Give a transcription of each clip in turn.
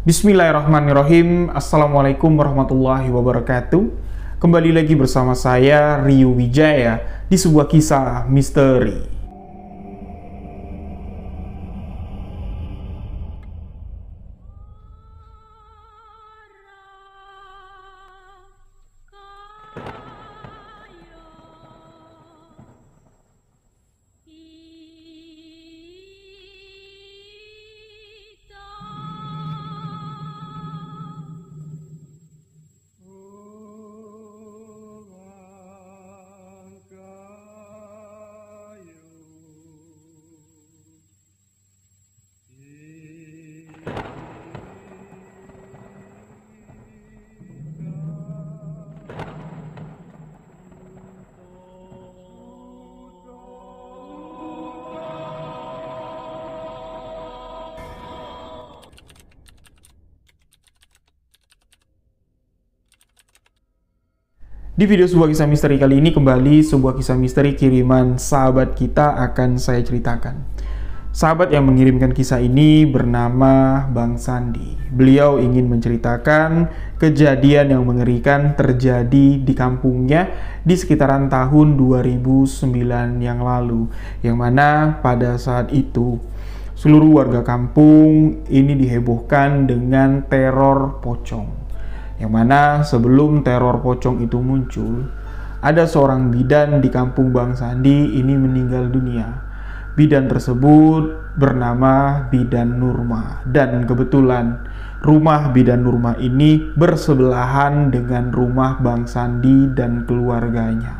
Bismillahirrahmanirrahim. Assalamualaikum warahmatullahi wabarakatuh. Kembali lagi bersama saya Rio Wijaya di sebuah kisah misteri. Di video sebuah kisah misteri kali ini kembali sebuah kisah misteri kiriman sahabat kita akan saya ceritakan. Sahabat yang mengirimkan kisah ini bernama Bang Sandi. Beliau ingin menceritakan kejadian yang mengerikan terjadi di kampungnya di sekitaran tahun 2009 yang lalu. Yang mana pada saat itu seluruh warga kampung ini dihebohkan dengan teror pocong. Yang mana sebelum teror pocong itu muncul, ada seorang bidan di kampung Bang Sandi ini meninggal dunia. Bidan tersebut bernama Bidan Nurma. Dan kebetulan rumah Bidan Nurma ini bersebelahan dengan rumah Bang Sandi dan keluarganya.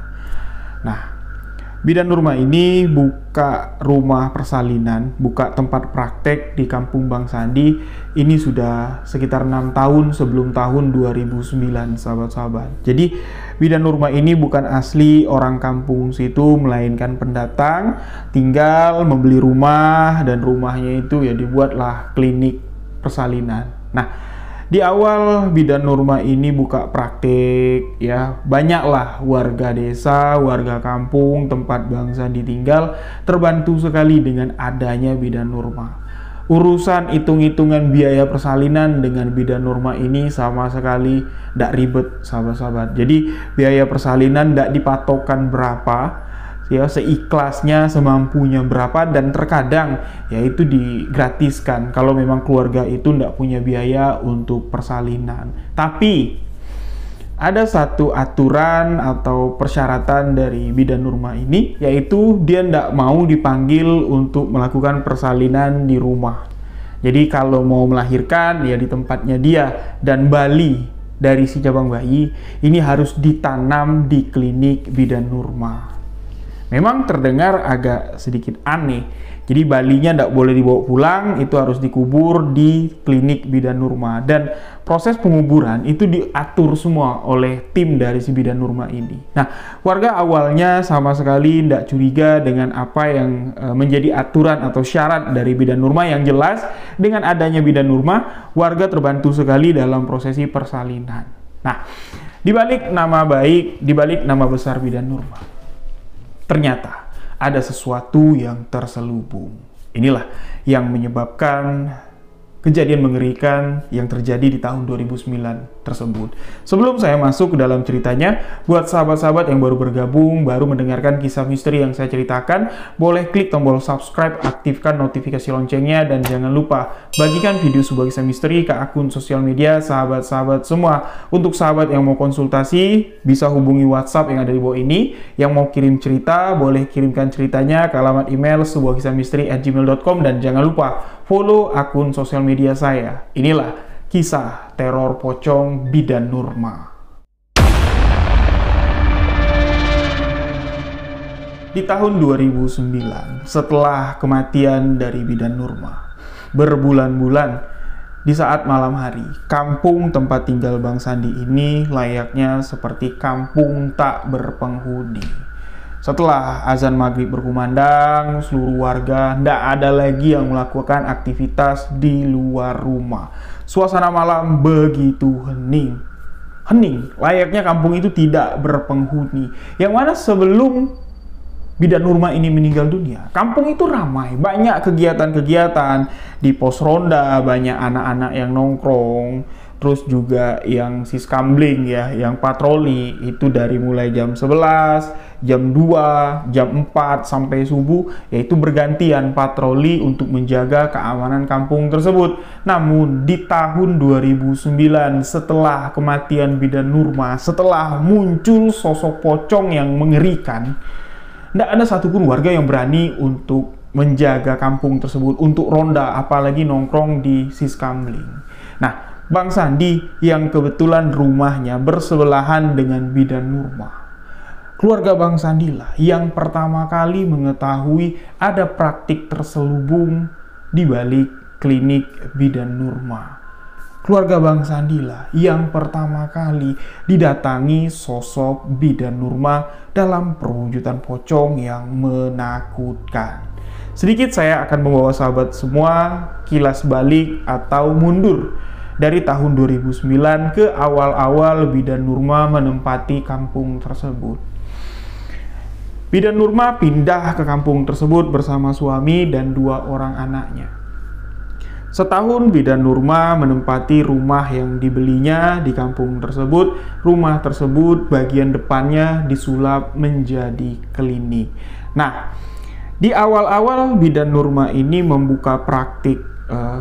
Nah, Bidan Nurma ini buka rumah persalinan, buka tempat praktek di kampung Bang Sandi. Ini sudah sekitar 6 tahun sebelum tahun 2009, sahabat-sahabat. Jadi Bidan Nurma ini bukan asli orang kampung situ, melainkan pendatang, tinggal membeli rumah, dan rumahnya itu ya dibuatlah klinik persalinan. Nah, di awal Bidan Nurma ini buka praktik, ya banyaklah warga desa, warga kampung tempat Bang Sandi tinggal terbantu sekali dengan adanya Bidan Nurma. Urusan hitung-hitungan biaya persalinan dengan Bidan Nurma ini sama sekali tidak ribet, sahabat-sahabat. Jadi biaya persalinan tidak dipatokkan berapa, ya seikhlasnya, semampunya berapa, dan terkadang yaitu digratiskan kalau memang keluarga itu tidak punya biaya untuk persalinan. Tapi ada satu aturan atau persyaratan dari Bidan Nurma ini, yaitu dia tidak mau dipanggil untuk melakukan persalinan di rumah. Jadi kalau mau melahirkan ya di tempatnya dia, dan bali dari si cabang bayi ini harus ditanam di klinik Bidan Nurma. Memang terdengar agak sedikit aneh. Jadi balinya tidak boleh dibawa pulang, itu harus dikubur di klinik Bidan Nurma. Dan proses penguburan itu diatur semua oleh tim dari si Bidan Nurma ini. Nah, warga awalnya sama sekali tidak curiga dengan apa yang menjadi aturan atau syarat dari Bidan Nurma. Yang jelas, dengan adanya Bidan Nurma, warga terbantu sekali dalam prosesi persalinan. Nah, dibalik nama baik, dibalik nama besar Bidan Nurma, ternyata ada sesuatu yang terselubung. Inilah yang menyebabkan kejadian mengerikan yang terjadi di tahun 2009 tersebut. Sebelum saya masuk ke dalam ceritanya, buat sahabat-sahabat yang baru bergabung, baru mendengarkan kisah misteri yang saya ceritakan, boleh klik tombol subscribe, aktifkan notifikasi loncengnya, dan jangan lupa bagikan video sebuah kisah misteri ke akun sosial media sahabat-sahabat semua. Untuk sahabat yang mau konsultasi, bisa hubungi WhatsApp yang ada di bawah ini. Yang mau kirim cerita, boleh kirimkan ceritanya ke alamat email sebuahkisahmisteri@gmail.com, dan jangan lupa follow akun sosial media saya. Inilah kisah teror pocong Bidan Nurma. Di tahun 2009, setelah kematian dari Bidan Nurma, berbulan-bulan di saat malam hari, kampung tempat tinggal Bang Sandi ini layaknya seperti kampung tak berpenghuni. Setelah azan maghrib berkumandang, seluruh warga tidak ada lagi yang melakukan aktivitas di luar rumah. Suasana malam begitu hening. Hening, layaknya kampung itu tidak berpenghuni. Yang mana sebelum Bidan Nurma ini meninggal dunia, kampung itu ramai, banyak kegiatan-kegiatan di pos ronda, banyak anak-anak yang nongkrong, terus juga yang siskambling ya, yang patroli itu dari mulai jam 11, jam 2, jam 4 sampai subuh, yaitu bergantian patroli untuk menjaga keamanan kampung tersebut. Namun di tahun 2009 setelah kematian Bidan Nurma, setelah muncul sosok pocong yang mengerikan, tidak ada satupun warga yang berani untuk menjaga kampung tersebut, untuk ronda, apalagi nongkrong di siskambling. Nah, Bang Sandi yang kebetulan rumahnya bersebelahan dengan Bidan Nurma, keluarga Bang Sandi lah yang pertama kali mengetahui ada praktik terselubung di balik klinik Bidan Nurma. Keluarga Bang Sandi lah yang pertama kali didatangi sosok Bidan Nurma dalam perwujudan pocong yang menakutkan. Sedikit saya akan membawa sahabat semua kilas balik atau mundur dari tahun 2009 ke awal-awal Bidan Nurma menempati kampung tersebut. Bidan Nurma pindah ke kampung tersebut bersama suami dan 2 orang anaknya. Setahun Bidan Nurma menempati rumah yang dibelinya di kampung tersebut. Rumah tersebut bagian depannya disulap menjadi klinik. Nah, di awal-awal Bidan Nurma ini membuka praktik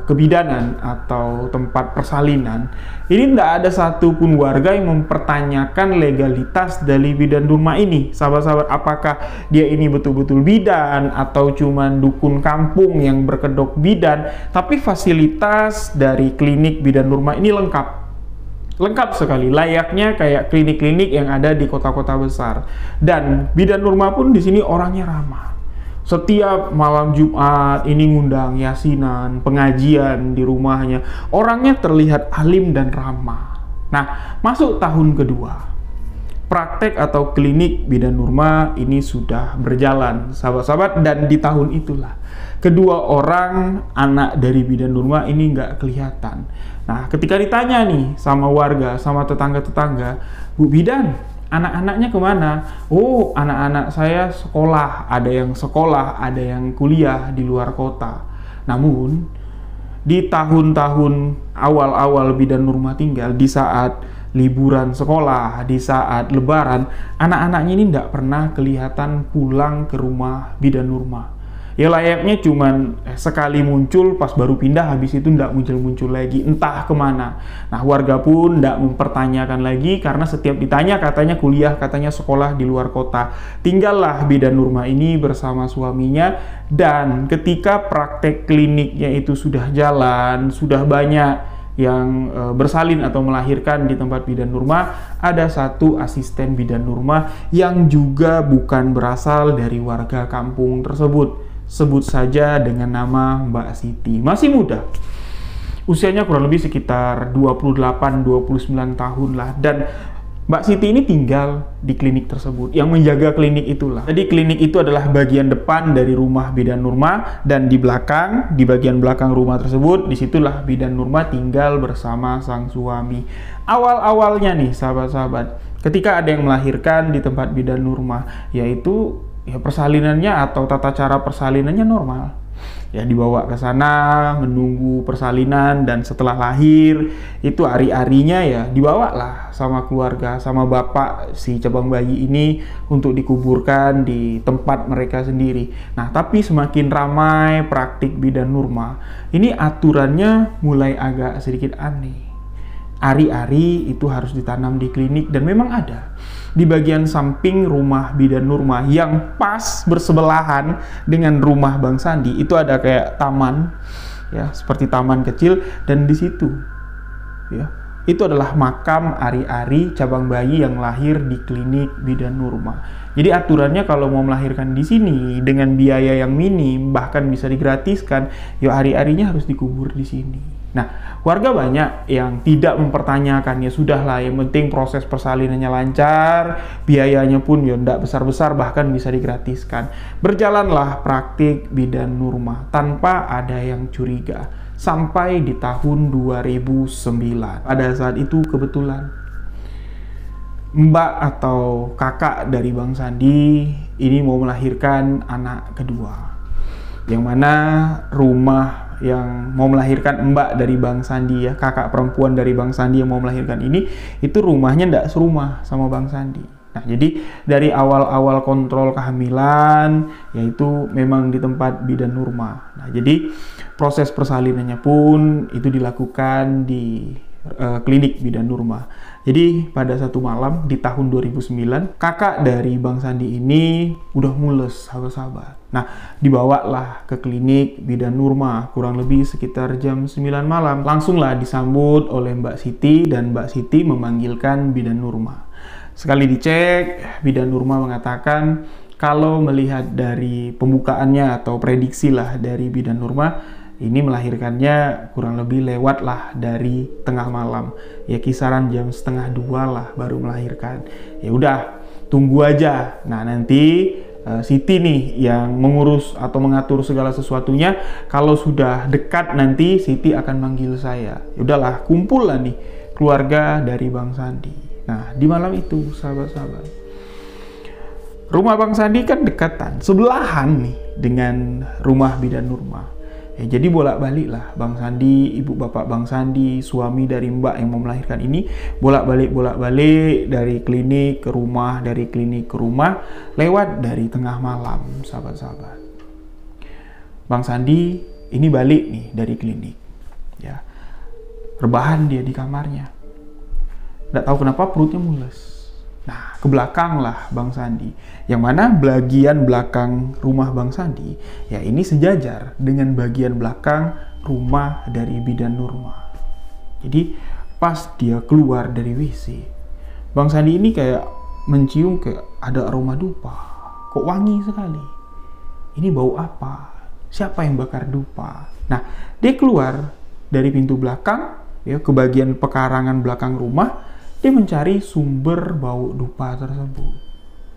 kebidanan atau tempat persalinan, ini tidak ada satupun warga yang mempertanyakan legalitas dari Bidan Nurma ini. Sahabat-sahabat, apakah dia ini betul-betul bidan atau cuman dukun kampung yang berkedok bidan? Tapi fasilitas dari klinik Bidan Nurma ini lengkap sekali, layaknya kayak klinik-klinik yang ada di kota-kota besar. Dan Bidan Nurma pun di sini orangnya ramah. Setiap malam Jumat ini ngundang yasinan, pengajian di rumahnya. Orangnya terlihat alim dan ramah. Nah, masuk tahun kedua, praktek atau klinik Bidan Nurma ini sudah berjalan, sahabat-sahabat. Dan di tahun itulah kedua orang anak dari Bidan Nurma ini nggak kelihatan. Nah, ketika ditanya nih sama warga, sama tetangga-tetangga, Bu Bidan, anak-anaknya kemana? Oh, anak-anak saya sekolah. Ada yang sekolah, ada yang kuliah di luar kota. Namun, di tahun-tahun awal-awal Bidan Nurma tinggal, di saat liburan sekolah, di saat lebaran, anak-anaknya ini tidak pernah kelihatan pulang ke rumah Bidan Nurma. Ya layaknya cuman sekali muncul, pas baru pindah, habis itu tidak muncul-muncul lagi, entah kemana. Nah, warga pun tidak mempertanyakan lagi, karena setiap ditanya katanya kuliah, katanya sekolah di luar kota. Tinggallah Bidan Nurma ini bersama suaminya, dan ketika praktek kliniknya itu sudah jalan, sudah banyak yang bersalin atau melahirkan di tempat Bidan Nurma, ada satu asisten Bidan Nurma yang juga bukan berasal dari warga kampung tersebut. Sebut saja dengan nama Mbak Siti. Masih muda, usianya kurang lebih sekitar 28-29 tahun lah. Dan Mbak Siti ini tinggal di klinik tersebut, yang menjaga klinik itulah. Jadi klinik itu adalah bagian depan dari rumah Bidan Nurma, dan di belakang, di bagian belakang rumah tersebut, disitulah Bidan Nurma tinggal bersama sang suami. Awal-awalnya nih sahabat-sahabat, ketika ada yang melahirkan di tempat Bidan Nurma, yaitu ya persalinannya atau tata cara persalinannya normal. Ya dibawa ke sana, menunggu persalinan, dan setelah lahir itu ari-arinya ya dibawalah sama keluarga, sama bapak si cabang bayi ini untuk dikuburkan di tempat mereka sendiri. Nah, tapi semakin ramai praktik Bidan Nurma, ini aturannya mulai agak sedikit aneh. Ari-ari itu harus ditanam di klinik, dan memang ada di bagian samping rumah Bidan Nurma yang pas bersebelahan dengan rumah Bang Sandi. Itu ada kayak taman ya, seperti taman kecil, dan di situ ya itu adalah makam ari-ari cabang bayi yang lahir di klinik Bidan Nurma. Jadi aturannya kalau mau melahirkan di sini dengan biaya yang minim, bahkan bisa digratiskan, ya ari-arinya harus dikubur di sini. Nah, warga banyak yang tidak mempertanyakan, ya sudahlah, yang penting proses persalinannya lancar, biayanya pun ya tidak besar-besar, bahkan bisa digratiskan. Berjalanlah praktik Bidan Nurma tanpa ada yang curiga sampai di tahun 2009. Pada saat itu kebetulan mbak atau kakak dari Bang Sandi ini mau melahirkan anak kedua. Yang mana rumah yang mau melahirkan mbak dari Bang Sandi ya, kakak perempuan dari Bang Sandi yang mau melahirkan ini, itu rumahnya ndak serumah sama Bang Sandi. Nah, jadi dari awal-awal kontrol kehamilan, yaitu memang di tempat bidan Nurma. Nah, jadi proses persalinannya pun itu dilakukan di klinik bidan Nurma. Jadi pada satu malam di tahun 2009, kakak dari Bang Sandi ini udah mules, sahabat-sahabat. Nah, dibawalah ke klinik bidan Nurma kurang lebih sekitar jam 9 malam. Langsunglah disambut oleh Mbak Siti, dan Mbak Siti memanggilkan bidan Nurma. Sekali dicek, bidan Nurma mengatakan kalau melihat dari pembukaannya atau prediksi lah dari bidan Nurma, ini melahirkannya kurang lebih lewat lah dari tengah malam, ya kisaran jam 1:30 lah baru melahirkan. Ya udah, tunggu aja. Nah, nanti Siti nih yang mengurus atau mengatur segala sesuatunya. Kalau sudah dekat nanti Siti akan manggil saya. Ya udahlah, kumpul lah nih keluarga dari Bang Sandi. Nah, di malam itu sahabat-sahabat, rumah Bang Sandi kan dekatan, sebelahan nih dengan rumah bidan Nurma. Ya, jadi bolak-balik lah Bang Sandi, ibu bapak Bang Sandi, suami dari mbak yang mau melahirkan ini, bolak-balik dari klinik ke rumah, dari klinik ke rumah, lewat dari tengah malam, sahabat-sahabat. Bang Sandi ini balik nih dari klinik, ya, rebahan dia di kamarnya. Nggak tahu kenapa perutnya mules. Nah, ke belakang lah Bang Sandi, yang mana bagian belakang rumah Bang Sandi, ya ini sejajar dengan bagian belakang rumah dari bidan Nurma. Jadi pas dia keluar dari WC, Bang Sandi ini kayak mencium kayak ada aroma dupa. Kok wangi sekali? Ini bau apa? Siapa yang bakar dupa? Nah, dia keluar dari pintu belakang, ya, ke bagian pekarangan belakang rumah. Dia mencari sumber bau dupa tersebut.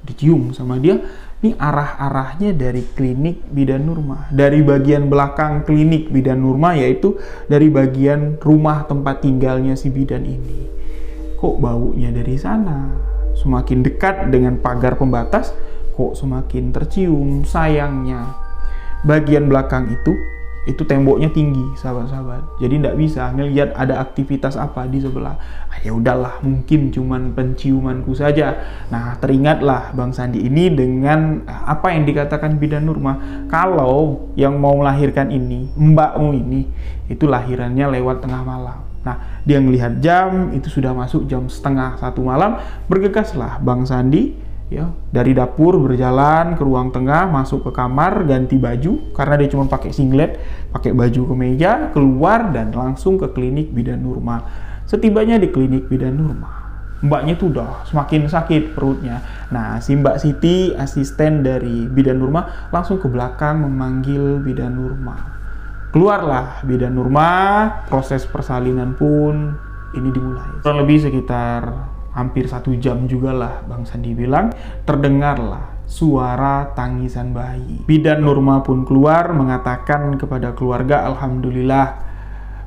Dicium sama dia, ini arah-arahnya dari klinik bidan Nurma. Dari bagian belakang klinik bidan Nurma, yaitu dari bagian rumah tempat tinggalnya si bidan ini. Kok baunya dari sana? Semakin dekat dengan pagar pembatas, kok semakin tercium. Sayangnya, bagian belakang itu temboknya tinggi, sahabat-sahabat. Jadi tidak bisa ngelihat ada aktivitas apa di sebelah. Ya udahlah, mungkin cuman penciumanku saja. Nah, teringatlah Bang Sandi ini dengan apa yang dikatakan bidan Nurma. Kalau yang mau melahirkan ini, mbakmu ini, itu lahirannya lewat tengah malam. Nah, dia melihat jam, itu sudah masuk jam 1:30 malam. Bergegaslah Bang Sandi, ya, dari dapur berjalan ke ruang tengah, masuk ke kamar, ganti baju karena dia cuma pakai singlet, pakai baju kemeja, keluar dan langsung ke klinik bidan Nurma. Setibanya di klinik bidan Nurma, mbaknya tuh udah semakin sakit perutnya. Nah, si Mbak Siti, asisten dari bidan Nurma, langsung ke belakang memanggil bidan Nurma. Keluarlah bidan Nurma, proses persalinan pun ini dimulai. Kurang lebih sekitar hampir 1 jam juga lah Bang Sandi bilang, terdengarlah suara tangisan bayi. Bidan Nurma pun keluar mengatakan kepada keluarga, alhamdulillah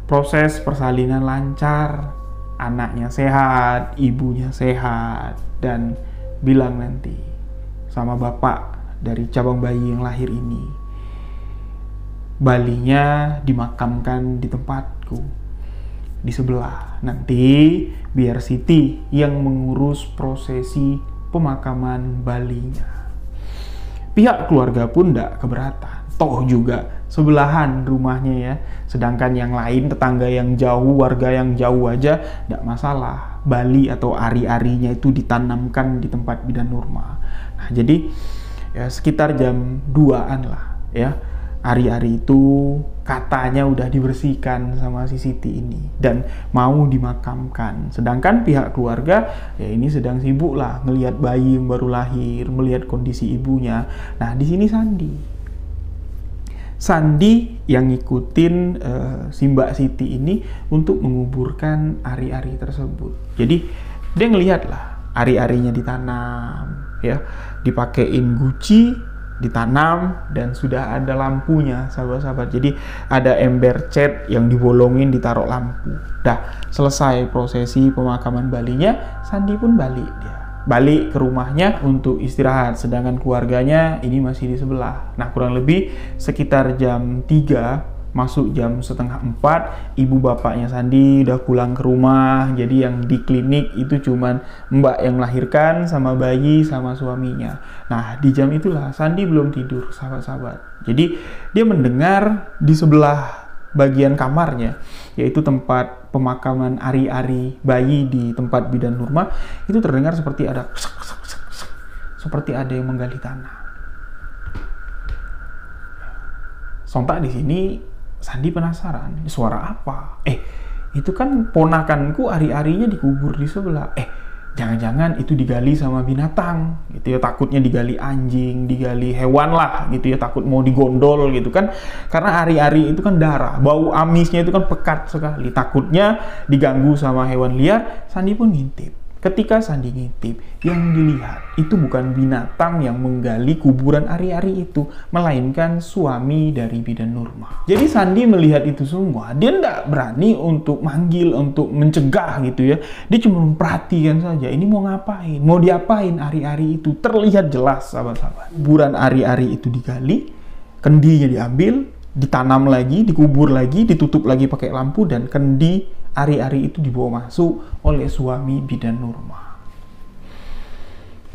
proses persalinan lancar, anaknya sehat, ibunya sehat, dan bilang nanti sama bapak dari cabang bayi yang lahir ini, balinya dimakamkan di tempatku di sebelah. Nanti biar Siti yang mengurus prosesi pemakaman balinya. Pihak keluarga pun tidak keberatan. Toh juga sebelahan rumahnya ya. Sedangkan yang lain, tetangga yang jauh, warga yang jauh aja tidak masalah. Bali atau ari-arinya itu ditanamkan di tempat bidan Nurma. Nah, jadi ya sekitar jam 2-an lah ya. Ari-ari itu katanya udah dibersihkan sama si Siti ini dan mau dimakamkan. Sedangkan pihak keluarga ya ini sedang sibuk lah ngelihat bayi yang baru lahir, melihat kondisi ibunya. Nah, di sini Sandi yang ngikutin si Mbak Siti ini untuk menguburkan ari-ari tersebut. Jadi dia ngelihat lah ari-arinya ditanam, ya, dipakein guci, ditanam dan sudah ada lampunya, sahabat-sahabat. Jadi ada ember cat yang dibolongin, ditaruh lampu. Dah selesai prosesi pemakaman Balinya, Sandi pun balik ke rumahnya untuk istirahat, sedangkan keluarganya ini masih di sebelah. Nah, kurang lebih sekitar jam 3 masuk jam setengah 4, ibu bapaknya Sandi udah pulang ke rumah. Jadi yang di klinik itu cuman mbak yang melahirkan sama bayi sama suaminya. Nah, di jam itulah Sandi belum tidur, sahabat-sahabat. Jadi dia mendengar di sebelah bagian kamarnya, yaitu tempat pemakaman ari-ari bayi di tempat bidan Nurma, itu terdengar seperti ada seperti ada yang menggali tanah. Sontak di sini Sandi penasaran, suara apa? Itu kan ponakanku ari-arinya dikubur di sebelah. Jangan-jangan itu digali sama binatang gitu ya, takutnya digali anjing, digali hewan lah gitu ya, takut mau digondol gitu kan, karena ari-ari itu kan darah, bau amisnya itu kan pekat sekali, takutnya diganggu sama hewan liar. Sandi pun ngintip. Ketika Sandi ngintip, yang dilihat itu bukan binatang yang menggali kuburan ari-ari itu, melainkan suami dari bidan Nurma. Jadi Sandi melihat itu semua, dia tidak berani untuk manggil, untuk mencegah gitu ya. Dia cuma memperhatikan saja, ini mau ngapain, mau diapain ari-ari itu. Terlihat jelas, sahabat-sahabat. Kuburan ari-ari itu digali, kendinya diambil, ditanam lagi, dikubur lagi, ditutup lagi pakai lampu, dan kendi ari-ari itu dibawa masuk oleh suami bidan Nurma.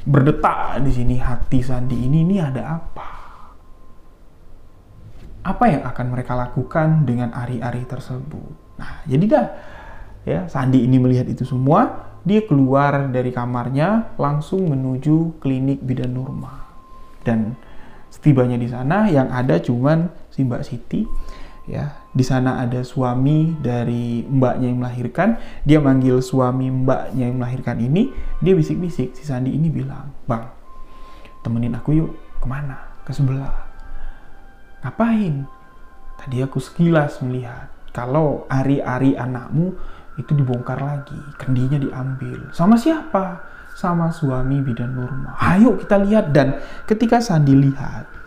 Berdetak di sini hati Sandi ini ada apa? Apa yang akan mereka lakukan dengan ari-ari tersebut? Nah, jadi ya, Sandi ini melihat itu semua, dia keluar dari kamarnya langsung menuju klinik bidan Nurma. Dan setibanya di sana yang ada cuman si Mbak Siti. Ya, di sana ada suami dari mbaknya yang melahirkan. Dia manggil suami mbaknya yang melahirkan ini. Dia bisik-bisik, si Sandi ini bilang, "Bang, temenin aku yuk." "Kemana?" "Ke sebelah." "Ngapain?" "Tadi aku sekilas melihat kalau ari-ari anakmu itu dibongkar lagi, kendinya diambil." "Sama siapa?" "Sama suami bidan Nurma." "Ayo kita lihat." Dan ketika Sandi lihat,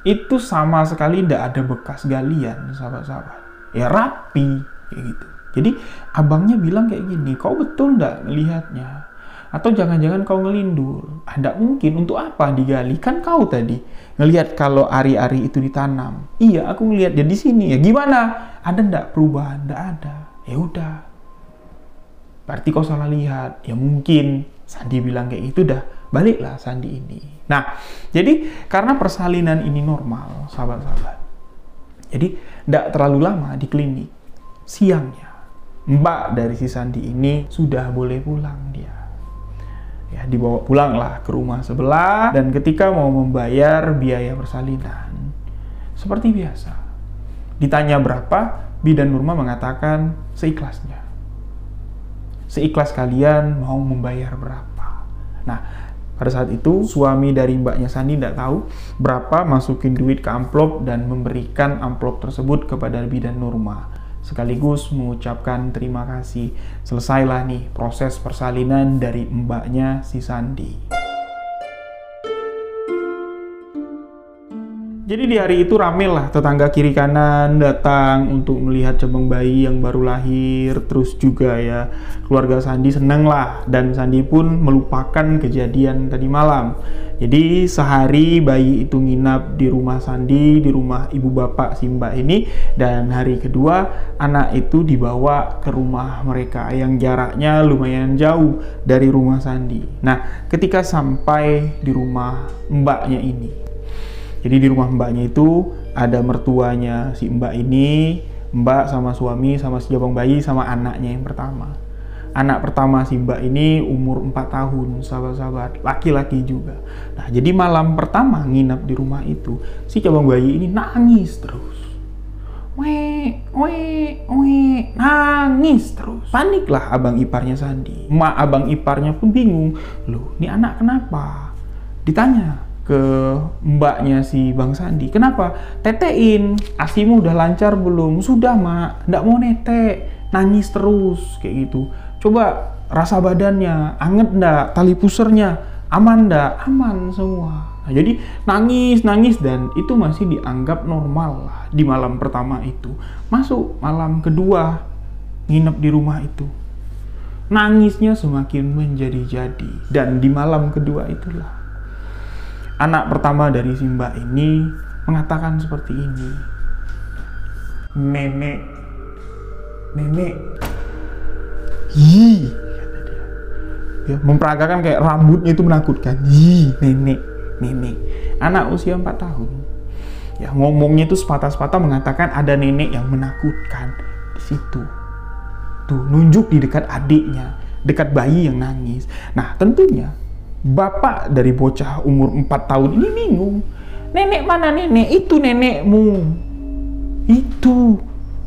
itu sama sekali tidak ada bekas galian, sahabat-sahabat. Ya rapi, kayak gitu. Jadi abangnya bilang kayak gini, "Kau betul nggak ngelihatnya? Atau jangan-jangan kau ngelindur?" "Tidak mungkin, untuk apa digali? Kan kau tadi ngelihat kalau ari-ari itu ditanam." "Iya, aku ngelihat dia di sini." "Ya gimana? Ada ndak perubahan?" "Ndak ada." "Ya udah, berarti kau salah lihat." "Ya mungkin." Sandi bilang kayak itu, dah baliklah Sandi ini. Nah, jadi karena persalinan ini normal, sahabat-sahabat. Jadi tidak terlalu lama di klinik. Siangnya, mbak dari si Sandi ini sudah boleh pulang dia. Ya, dibawa pulanglah ke rumah sebelah, dan ketika mau membayar biaya persalinan, seperti biasa, ditanya berapa, bidan Nurma mengatakan seikhlasnya. Seikhlas kalian mau membayar berapa. Nah, pada saat itu suami dari mbaknya Sandi tidak tahu berapa, masukin duit ke amplop dan memberikan amplop tersebut kepada bidan Nurma, sekaligus mengucapkan terima kasih. Selesailah nih proses persalinan dari mbaknya si Sandi. Jadi di hari itu rame lah, tetangga kiri kanan datang untuk melihat cabang bayi yang baru lahir. Terus juga ya keluarga Sandi seneng lah, dan Sandi pun melupakan kejadian tadi malam. Jadi sehari bayi itu nginap di rumah Sandi, di rumah ibu bapak si mbak ini. Dan hari kedua anak itu dibawa ke rumah mereka yang jaraknya lumayan jauh dari rumah Sandi. Nah, ketika sampai di rumah mbaknya ini, jadi di rumah mbaknya itu ada mertuanya si mbak ini, mbak sama suami sama si jabang bayi sama anaknya yang pertama. Anak pertama si mbak ini umur 4 tahun, sahabat-sahabat, laki-laki juga. Nah, jadi malam pertama nginap di rumah itu, si jabang bayi ini nangis terus. Nangis terus. Paniklah abang iparnya Sandi. Mak abang iparnya pun bingung. "Loh, ini anak kenapa?" Ditanya ke mbaknya si Bang Sandi, "Kenapa? Tetein, asimu udah lancar belum?" "Sudah, Mak, nggak mau netek, nangis terus," kayak gitu. "Coba rasa badannya, anget nggak? Tali pusernya?" Aman ndak? Aman semua. Nah, jadi nangis dan itu masih dianggap normal lah di malam pertama itu. Masuk malam kedua, nginep di rumah itu. Nangisnya semakin menjadi-jadi. Dan di malam kedua itulah anak pertama dari si Mbak ini mengatakan seperti ini. Nenek, hi, kata dia. Ya, memperagakan kayak rambutnya itu menakutkan. Hi, nenek. Anak usia 4 tahun. Ya, ngomongnya itu sepatah-sepatah mengatakan ada nenek yang menakutkan di situ. Tuh, nunjuk di dekat adiknya, dekat bayi yang nangis. Nah, tentunya bapak dari bocah umur 4 tahun ini bingung. Nenek mana nenek? Itu nenekmu. Itu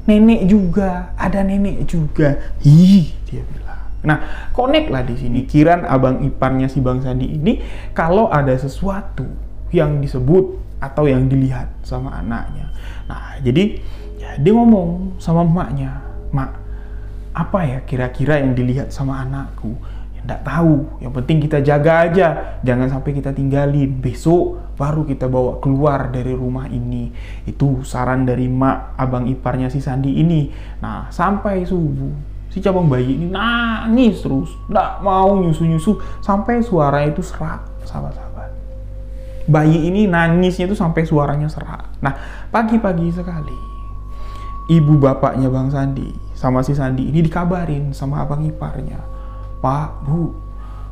nenek juga, ada nenek juga. Hi, dia bilang. Nah, connect lah di sini. Kiran abang iparnya si Bang Sandi ini kalau ada sesuatu yang disebut atau yang dilihat sama anaknya. Nah, jadi ya, dia ngomong sama emaknya, "Mak, apa ya kira-kira yang dilihat sama anakku?" Ya, nggak tahu. Yang penting kita jaga aja, jangan sampai kita tinggalin. Besok baru kita bawa keluar dari rumah ini. Itu saran dari mak abang iparnya si Sandi ini. Nah, sampai subuh si cabang bayi ini nangis terus, nggak mau nyusu sampai suaranya itu serak, sahabat-sahabat. Bayi ini nangisnya itu sampai suaranya serak. Nah, pagi-pagi sekali ibu bapaknya Bang Sandi sama si Sandi ini dikabarin sama abang iparnya, "Pak, Bu,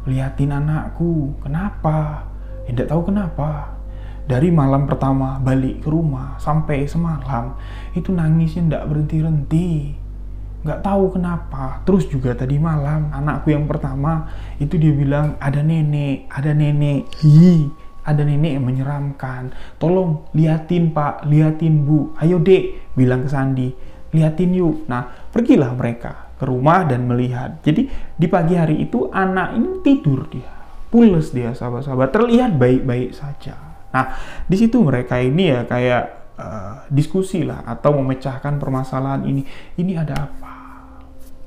liatin anakku, kenapa?" Ya, nggak tahu kenapa. Dari malam pertama balik ke rumah sampai semalam itu nangisnya nggak berhenti-henti. Nggak tahu kenapa. Terus juga tadi malam anakku yang pertama itu dia bilang ada nenek. Hi, ada nenek yang menyeramkan. Tolong liatin Pak, liatin Bu. Ayo Dek, bilang ke Sandi, liatin yuk. Nah, pergilah mereka ke rumah dan melihat. Jadi di pagi hari itu anak ini tidur dia, pules dia, sahabat-sahabat, terlihat baik-baik saja. Nah, di situ mereka ini ya kayak diskusi lah atau memecahkan permasalahan ini. Ini ada apa?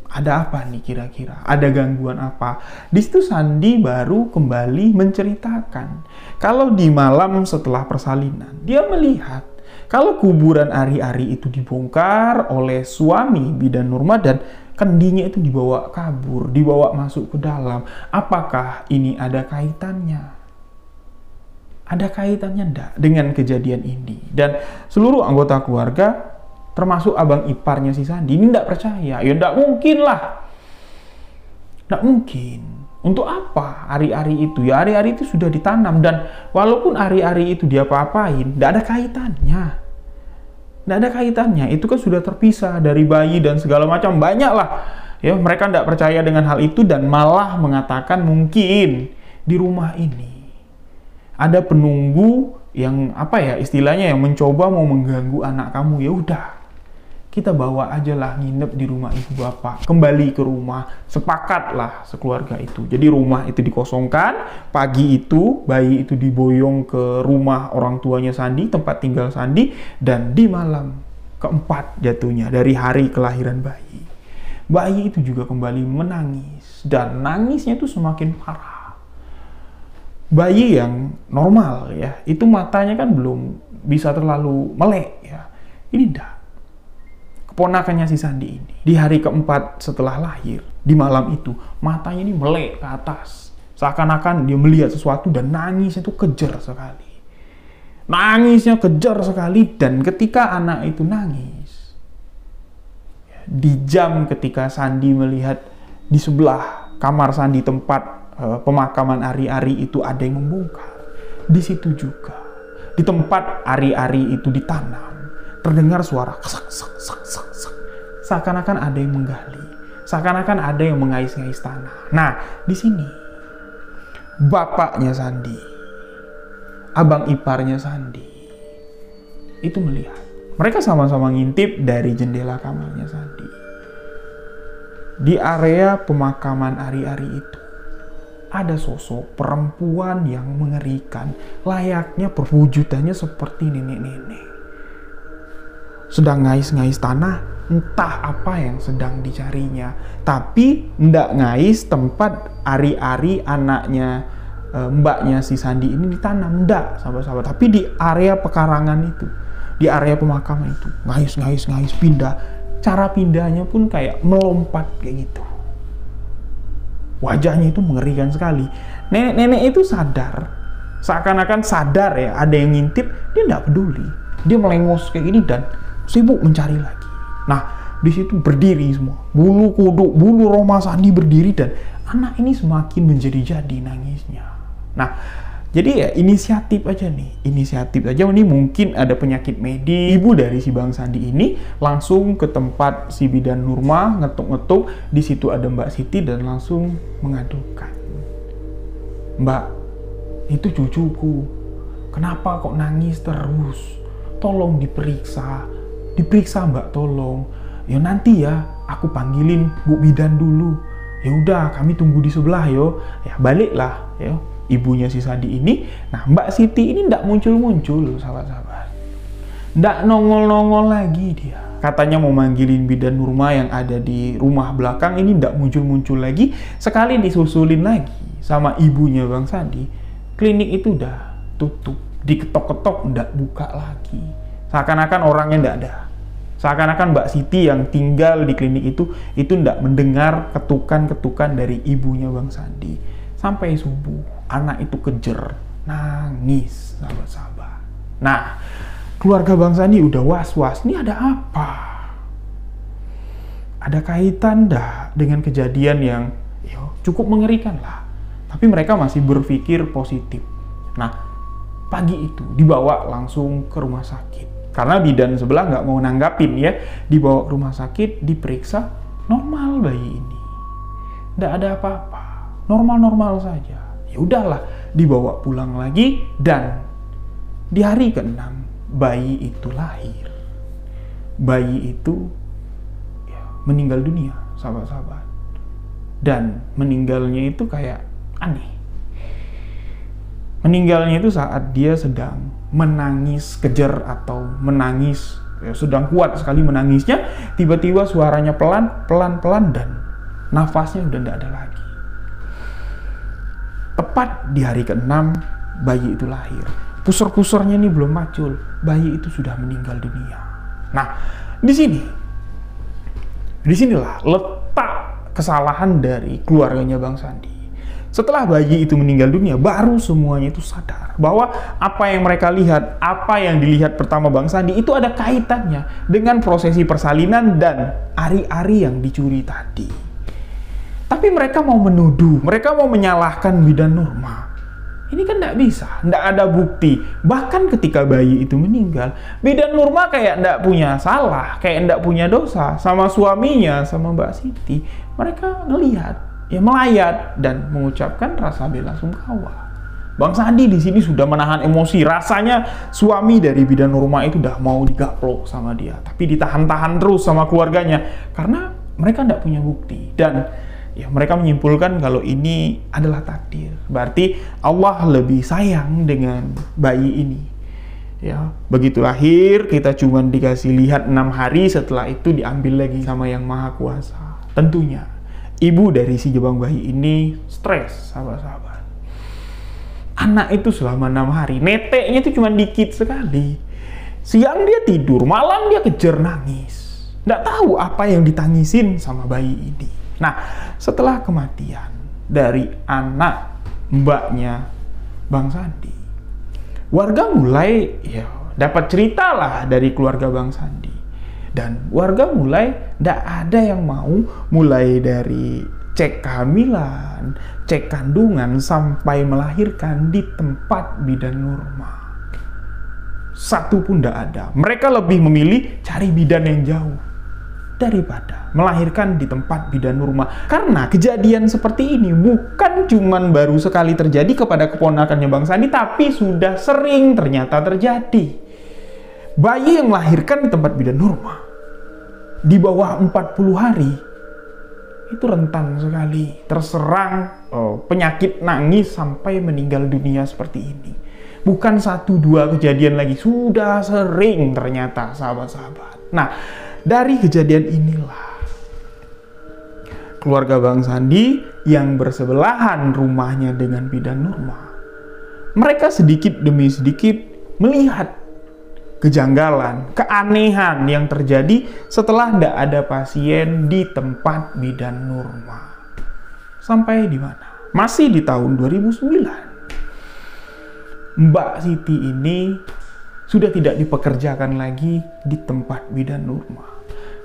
Ada apa nih kira-kira? Ada gangguan apa? Di situ Sandi baru kembali menceritakan kalau di malam setelah persalinan dia melihat kalau kuburan Ari-Ari itu dibongkar oleh suami bidan Nurma dan kendinya itu dibawa kabur, dibawa masuk ke dalam. Apakah ini ada kaitannya? Ada kaitannya enggak dengan kejadian ini? Dan seluruh anggota keluarga termasuk abang iparnya si Sandi ini tidak percaya. Ya tidak mungkin lah. Tidak mungkin. Untuk apa ari-ari itu? Ya ari-ari itu sudah ditanam dan walaupun ari-ari itu diapa-apain, tidak ada kaitannya. Tidak ada kaitannya. Itu kan sudah terpisah dari bayi dan segala macam. Banyak lah. Ya, mereka tidak percaya dengan hal itu dan malah mengatakan mungkin di rumah ini ada penunggu yang apa ya istilahnya yang mencoba mau mengganggu anak kamu. Ya udah, kita bawa aja lah nginep di rumah ibu bapak, kembali ke rumah, sepakatlah sekeluarga itu. Jadi rumah itu dikosongkan, pagi itu bayi itu diboyong ke rumah orang tuanya Sandi, tempat tinggal Sandi, dan di malam keempat jatuhnya dari hari kelahiran bayi itu juga kembali menangis dan nangisnya itu semakin parah. Bayi yang normal ya, itu matanya kan belum bisa terlalu melek ya, ini enggak. Ponakannya si Sandi ini di hari keempat setelah lahir, di malam itu matanya ini melek ke atas seakan-akan dia melihat sesuatu dan nangisnya itu kejar sekali. Nangisnya kejar sekali dan ketika anak itu nangis di jam ketika Sandi melihat di sebelah kamar Sandi tempat pemakaman Ari-Ari itu ada yang membongkar, di situ juga di tempat Ari-Ari itu ditanam terdengar suara sak sak sak sak sak. Seakan-akan ada yang menggali, seakan-akan ada yang mengais-ngais tanah. Nah, di sini bapaknya Sandi, abang iparnya Sandi itu melihat. Mereka sama-sama ngintip dari jendela kamarnya Sandi. Di area pemakaman Ari-Ari itu ada sosok perempuan yang mengerikan, layaknya perwujudannya seperti nenek-nenek. Sedang ngais-ngais tanah, entah apa yang sedang dicarinya. Tapi ndak ngais tempat Ari-Ari anaknya mbaknya si Sandi ini ditanam. Enggak, sahabat-sahabat, tapi di area pekarangan itu, di area pemakaman itu, ngais pindah. Cara pindahnya pun kayak melompat kayak gitu. Wajahnya itu mengerikan sekali. Nenek-nenek itu sadar, seakan-akan sadar ya, ada yang ngintip, dia nggak peduli. Dia melengos kayak gini dan sibuk mencari lagi. Nah, di situ berdiri semua. Bulu kuduk, bulu Roma Sandi berdiri dan anak ini semakin menjadi-jadi nangisnya. Nah, jadi ya inisiatif aja nih. Inisiatif aja, ini mungkin ada penyakit medis. Ibu dari si Bang Sandi ini langsung ke tempat si Bidan Nurma, ngetuk-ngetuk. Di situ ada Mbak Siti dan langsung mengadukan. Mbak, itu cucuku. Kenapa kok nangis terus? Tolong diperiksa. Diperiksa Mbak, tolong. Ya nanti ya, aku panggilin Bu Bidan dulu. Ya udah, kami tunggu di sebelah yo. Ya baliklah ya. Ibunya si Sandi ini. Nah, Mbak Siti ini ndak muncul-muncul, sahabat-sahabat. Ndak nongol-nongol lagi dia. Katanya mau manggilin Bidan Nurma yang ada di rumah belakang, ini ndak muncul-muncul lagi. Sekali disusulin lagi sama ibunya Bang Sandi, klinik itu udah tutup. Diketok-ketok, ndak buka lagi. Seakan-akan orangnya ndak ada. Seakan-akan Mbak Siti yang tinggal di klinik itu ndak mendengar ketukan-ketukan dari ibunya Bang Sandi. Sampai subuh, anak itu kejer, nangis, sahabat-sahabat. Nah, keluarga Bang Sandi udah was-was, ini ada apa? Ada kaitan dah dengan kejadian yang cukup mengerikan lah. Tapi mereka masih berpikir positif. Nah, pagi itu dibawa langsung ke rumah sakit. Karena bidan sebelah nggak mau nanggapin ya. Dibawa ke rumah sakit, diperiksa, normal bayi ini. Nggak ada apa-apa. Normal-normal saja. Ya udahlah, dibawa pulang lagi dan di hari ke-6 bayi itu lahir. Bayi itu meninggal dunia, sahabat-sahabat. Dan meninggalnya itu kayak aneh. Meninggalnya itu saat dia sedang menangis kejer atau menangis, sedang kuat sekali menangisnya, tiba-tiba suaranya pelan-pelan dan nafasnya udah tidak ada lagi. Tepat di hari ke-6 bayi itu lahir. Pusar-pusarnya ini belum muncul, bayi itu sudah meninggal dunia. Nah, disinilah letak kesalahan dari keluarganya Bang Sandi. Setelah bayi itu meninggal dunia, baru semuanya itu sadar bahwa apa yang mereka lihat, apa yang dilihat pertama Bang Sandi itu ada kaitannya dengan prosesi persalinan dan ari-ari yang dicuri tadi. Tapi mereka mau menuduh, mereka mau menyalahkan Bidan Nurma. Ini kan tidak bisa, tidak ada bukti. Bahkan ketika bayi itu meninggal, Bidan Nurma kayak tidak punya salah, kayak tidak punya dosa sama suaminya, sama Mbak Siti. Mereka ngelihat, ya melayat dan mengucapkan rasa bela sungkawa. Bang Sandi di sini sudah menahan emosi. Rasanya suami dari Bidan Nurma itu udah mau digaplok sama dia, tapi ditahan-tahan terus sama keluarganya karena mereka tidak punya bukti. Dan ya mereka menyimpulkan kalau ini adalah takdir. Berarti Allah lebih sayang dengan bayi ini. Ya, begitu lahir kita cuma dikasih lihat 6 hari, setelah itu diambil lagi sama Yang Maha Kuasa. Tentunya ibu dari si jebang bayi ini stres, sahabat-sahabat. Anak itu selama 6 hari, neteknya itu cuma dikit sekali. Siang dia tidur, malam dia kejer nangis. Nggak tahu apa yang ditangisin sama bayi ini. Nah, setelah kematian dari anak mbaknya Bang Sandi, warga mulai dapat cerita lah dari keluarga Bang Sandi. Dan warga mulai nggak ada yang mau, mulai dari cek kehamilan, cek kandungan, sampai melahirkan di tempat Bidan Nurma. Satu pun nggak ada. Mereka lebih memilih cari bidan yang jauh daripada melahirkan di tempat Bidan Nurma. Karena kejadian seperti ini bukan cuman baru sekali terjadi kepada keponakannya Bang Sandi, tapi sudah sering ternyata terjadi. Bayi yang melahirkan di tempat Bidan Nurma di bawah 40 hari itu rentan sekali terserang penyakit nangis sampai meninggal dunia seperti ini. Bukan 1-2 kejadian lagi, sudah sering ternyata, sahabat-sahabat. Nah, dari kejadian inilah keluarga Bang Sandi yang bersebelahan rumahnya dengan bidan Nurma, mereka sedikit demi sedikit melihat kejanggalan, keanehan yang terjadi setelah tidak ada pasien di tempat bidan Nurma. Sampai di mana? Masih di tahun 2009. Mbak Siti ini sudah tidak dipekerjakan lagi di tempat bidan Nurma.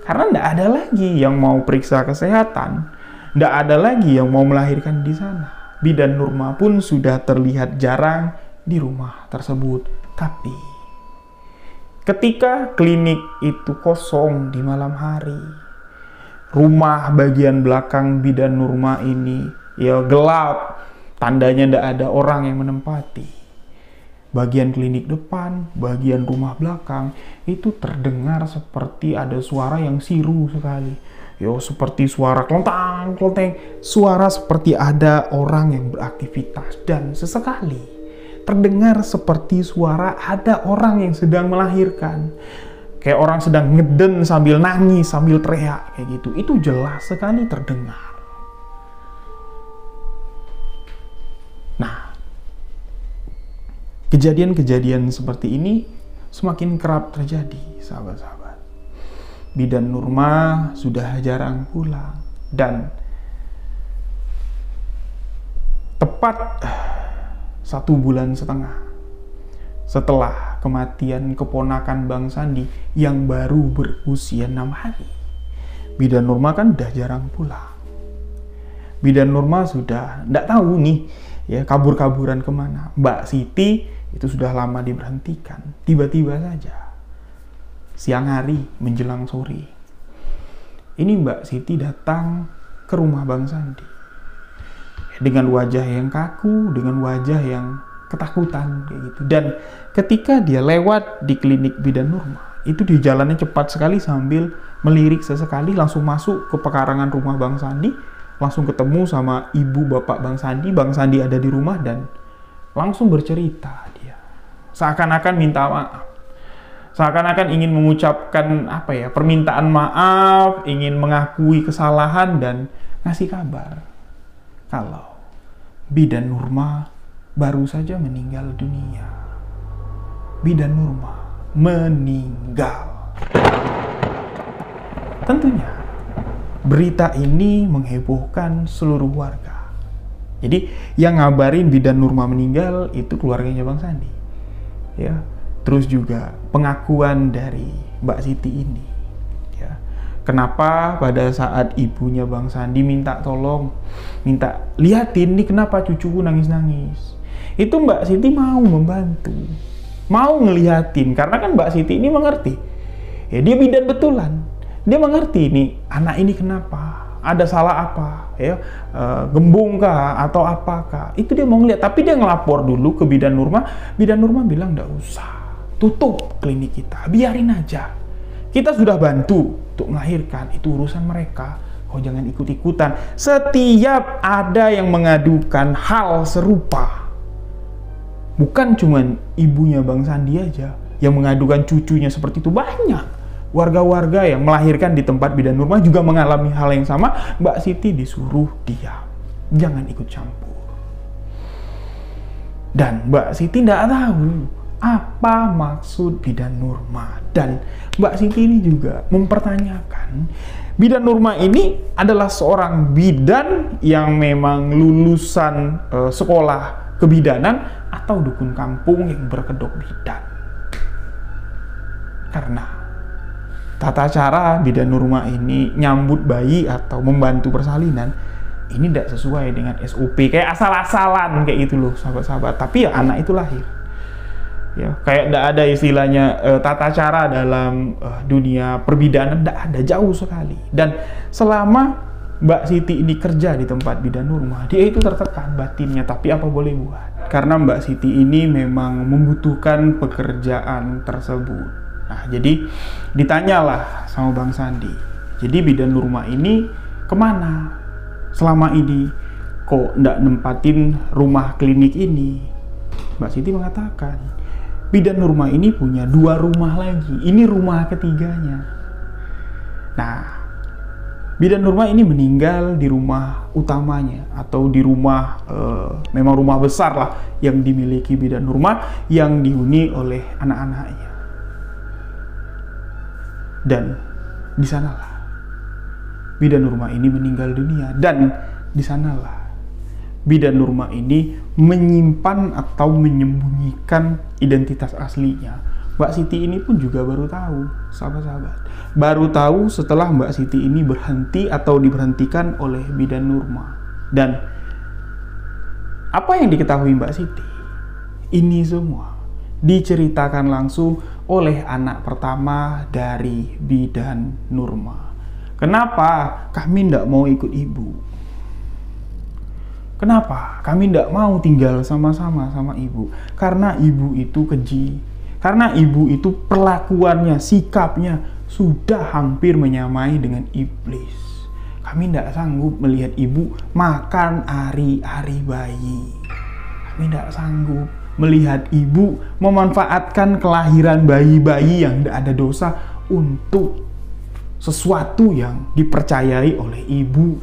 Karena tidak ada lagi yang mau periksa kesehatan, tidak ada lagi yang mau melahirkan di sana. Bidan Nurma pun sudah terlihat jarang di rumah tersebut. Tapi ketika klinik itu kosong di malam hari, rumah bagian belakang bidan Nurma ini ya gelap, tandanya tidak ada orang yang menempati. Bagian klinik depan, bagian rumah belakang itu terdengar seperti ada suara yang siru sekali. Yo, seperti suara klontang-klonteng, suara seperti ada orang yang beraktivitas, dan sesekali terdengar seperti suara ada orang yang sedang melahirkan. Kayak orang sedang ngeden sambil nangis, sambil teriak kayak gitu. Itu jelas sekali terdengar. Nah, kejadian-kejadian seperti ini semakin kerap terjadi, sahabat-sahabat. Bidan Nurma sudah jarang pulang, dan tepat 1,5 bulan setelah kematian keponakan Bang Sandi yang baru berusia 6 hari, bidan Nurma kan udah jarang pulang. Bidan Nurma sudah tidak tahu nih ya kabur-kaburan kemana. Mbak Siti itu sudah lama diberhentikan. Tiba-tiba saja siang hari menjelang sore, ini Mbak Siti datang ke rumah Bang Sandi dengan wajah yang kaku, dengan wajah yang ketakutan kayak gitu. Dan ketika dia lewat di klinik bidan Nurma, itu di jalannya cepat sekali sambil melirik sesekali, langsung masuk ke pekarangan rumah Bang Sandi, langsung ketemu sama ibu bapak Bang Sandi. Bang Sandi ada di rumah dan langsung bercerita dia. Seakan-akan minta maaf. Seakan-akan ingin mengucapkan permintaan maaf, ingin mengakui kesalahan dan ngasih kabar kalau bidan Nurma baru saja meninggal dunia. Bidan Nurma meninggal. Tentunya berita ini menghebohkan seluruh warga. Jadi yang ngabarin bidan Nurma meninggal itu keluarganya Bang Sandi. Ya, terus juga pengakuan dari Mbak Siti ini. Ya, kenapa pada saat ibunya Bang Sandi minta tolong, minta lihatin nih kenapa cucuku nangis-nangis, itu Mbak Siti mau membantu, mau ngelihatin, karena kan Mbak Siti ini mengerti. Ya, dia bidan betulan. Dia mengerti nih anak ini kenapa, ada salah apa, ya, gembung kah atau apakah. Itu dia mau ngeliat, tapi dia ngelapor dulu ke bidan Nurma. Bidan Nurma bilang nggak usah, tutup klinik kita, biarin aja. Kita sudah bantu untuk melahirkan, itu urusan mereka. Kau jangan ikut-ikutan. Setiap ada yang mengadukan hal serupa, bukan cuman ibunya Bang Sandi aja yang mengadukan cucunya seperti itu, banyak. Warga-warga yang melahirkan di tempat bidan Nurma juga mengalami hal yang sama. Mbak Siti disuruh diam, jangan ikut campur. Dan Mbak Siti tidak tahu apa maksud bidan Nurma. Dan Mbak Siti ini juga mempertanyakan, bidan Nurma ini adalah seorang bidan yang memang lulusan sekolah kebidanan atau dukun kampung yang berkedok bidan. Karena tata cara bidan Nurma ini nyambut bayi atau membantu persalinan ini tidak sesuai dengan SOP, kayak asal-asalan kayak gitu loh sahabat-sahabat. Tapi ya anak itu lahir, ya kayak tidak ada istilahnya tata cara dalam dunia perbidanan, tidak ada, jauh sekali. Dan selama Mbak Siti ini kerja di tempat bidan Nurma, dia itu tertekan batinnya, tapi apa boleh buat, karena Mbak Siti ini memang membutuhkan pekerjaan tersebut. Nah, jadi ditanyalah sama Bang Sandi, jadi bidan Nurma ini kemana selama ini, kok ndak nempatin rumah klinik ini? Mbak Siti mengatakan, bidan Nurma ini punya 2 rumah lagi, ini rumah ketiganya. Nah, Bidan Nurma ini meninggal di rumah utamanya atau di rumah memang rumah besar lah yang dimiliki Bidan Nurma yang dihuni oleh anak-anaknya. Dan di sanalah Bidan Nurma ini meninggal dunia, dan di sanalah Bidan Nurma ini menyimpan atau menyembunyikan identitas aslinya. Mbak Siti ini pun juga baru tahu, sahabat-sahabat. Baru tahu setelah Mbak Siti ini berhenti atau diberhentikan oleh Bidan Nurma. Dan apa yang diketahui Mbak Siti? Ini semua diceritakan langsung oleh anak pertama dari Bidan Nurma. Kenapa kami tidak mau ikut ibu? Kenapa kami tidak mau tinggal sama-sama sama ibu? Karena ibu itu keji. Karena ibu itu perlakuannya, sikapnya sudah hampir menyamai dengan iblis. Kami tidak sanggup melihat ibu makan ari-ari bayi. Kami tidak sanggup melihat ibu memanfaatkan kelahiran bayi-bayi yang tidak ada dosa untuk sesuatu yang dipercayai oleh ibu.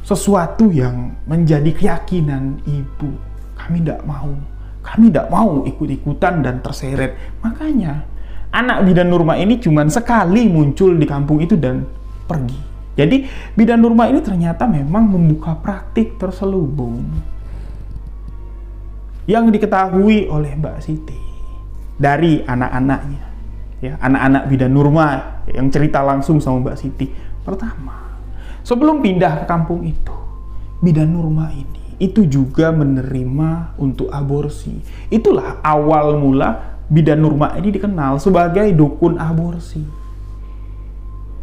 Sesuatu yang menjadi keyakinan ibu. Kami tidak mau. Kami tidak mau ikut-ikutan dan terseret. Makanya anak Bidan Nurma ini cuma sekali muncul di kampung itu dan pergi. Jadi Bidan Nurma ini ternyata memang membuka praktik terselubung yang diketahui oleh Mbak Siti dari anak-anaknya, ya, anak-anak Bidan Nurma yang cerita langsung sama Mbak Siti. Pertama, sebelum pindah ke kampung itu, Bidan Nurma ini itu juga menerima untuk aborsi. Itulah awal mula Bidan Nurma ini dikenal sebagai dukun aborsi.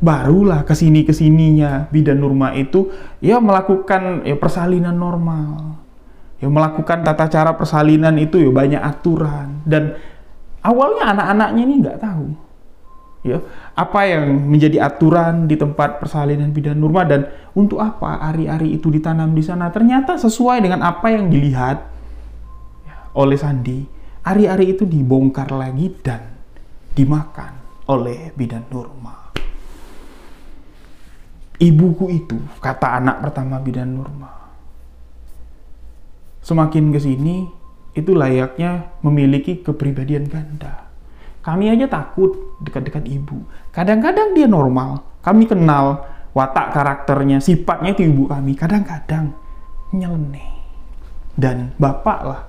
Barulah kesininya Bidan Nurma itu ya melakukan persalinan normal. Ya melakukan tata cara persalinan itu ya banyak aturan, dan awalnya anak-anaknya ini nggak tahu ya apa yang menjadi aturan di tempat persalinan Bidan Nurma dan untuk apa ari-ari itu ditanam di sana. Ternyata sesuai dengan apa yang dilihat oleh Sandi, ari-ari itu dibongkar lagi dan dimakan oleh Bidan Nurma. Ibuku itu, kata anak pertama Bidan Nurma, semakin kesini itu layaknya memiliki kepribadian ganda. Kami aja takut dekat-dekat ibu. Kadang-kadang dia normal, kami kenal watak karakternya, sifatnya itu ibu kami. Kadang-kadang nyeleneh. Dan bapak lah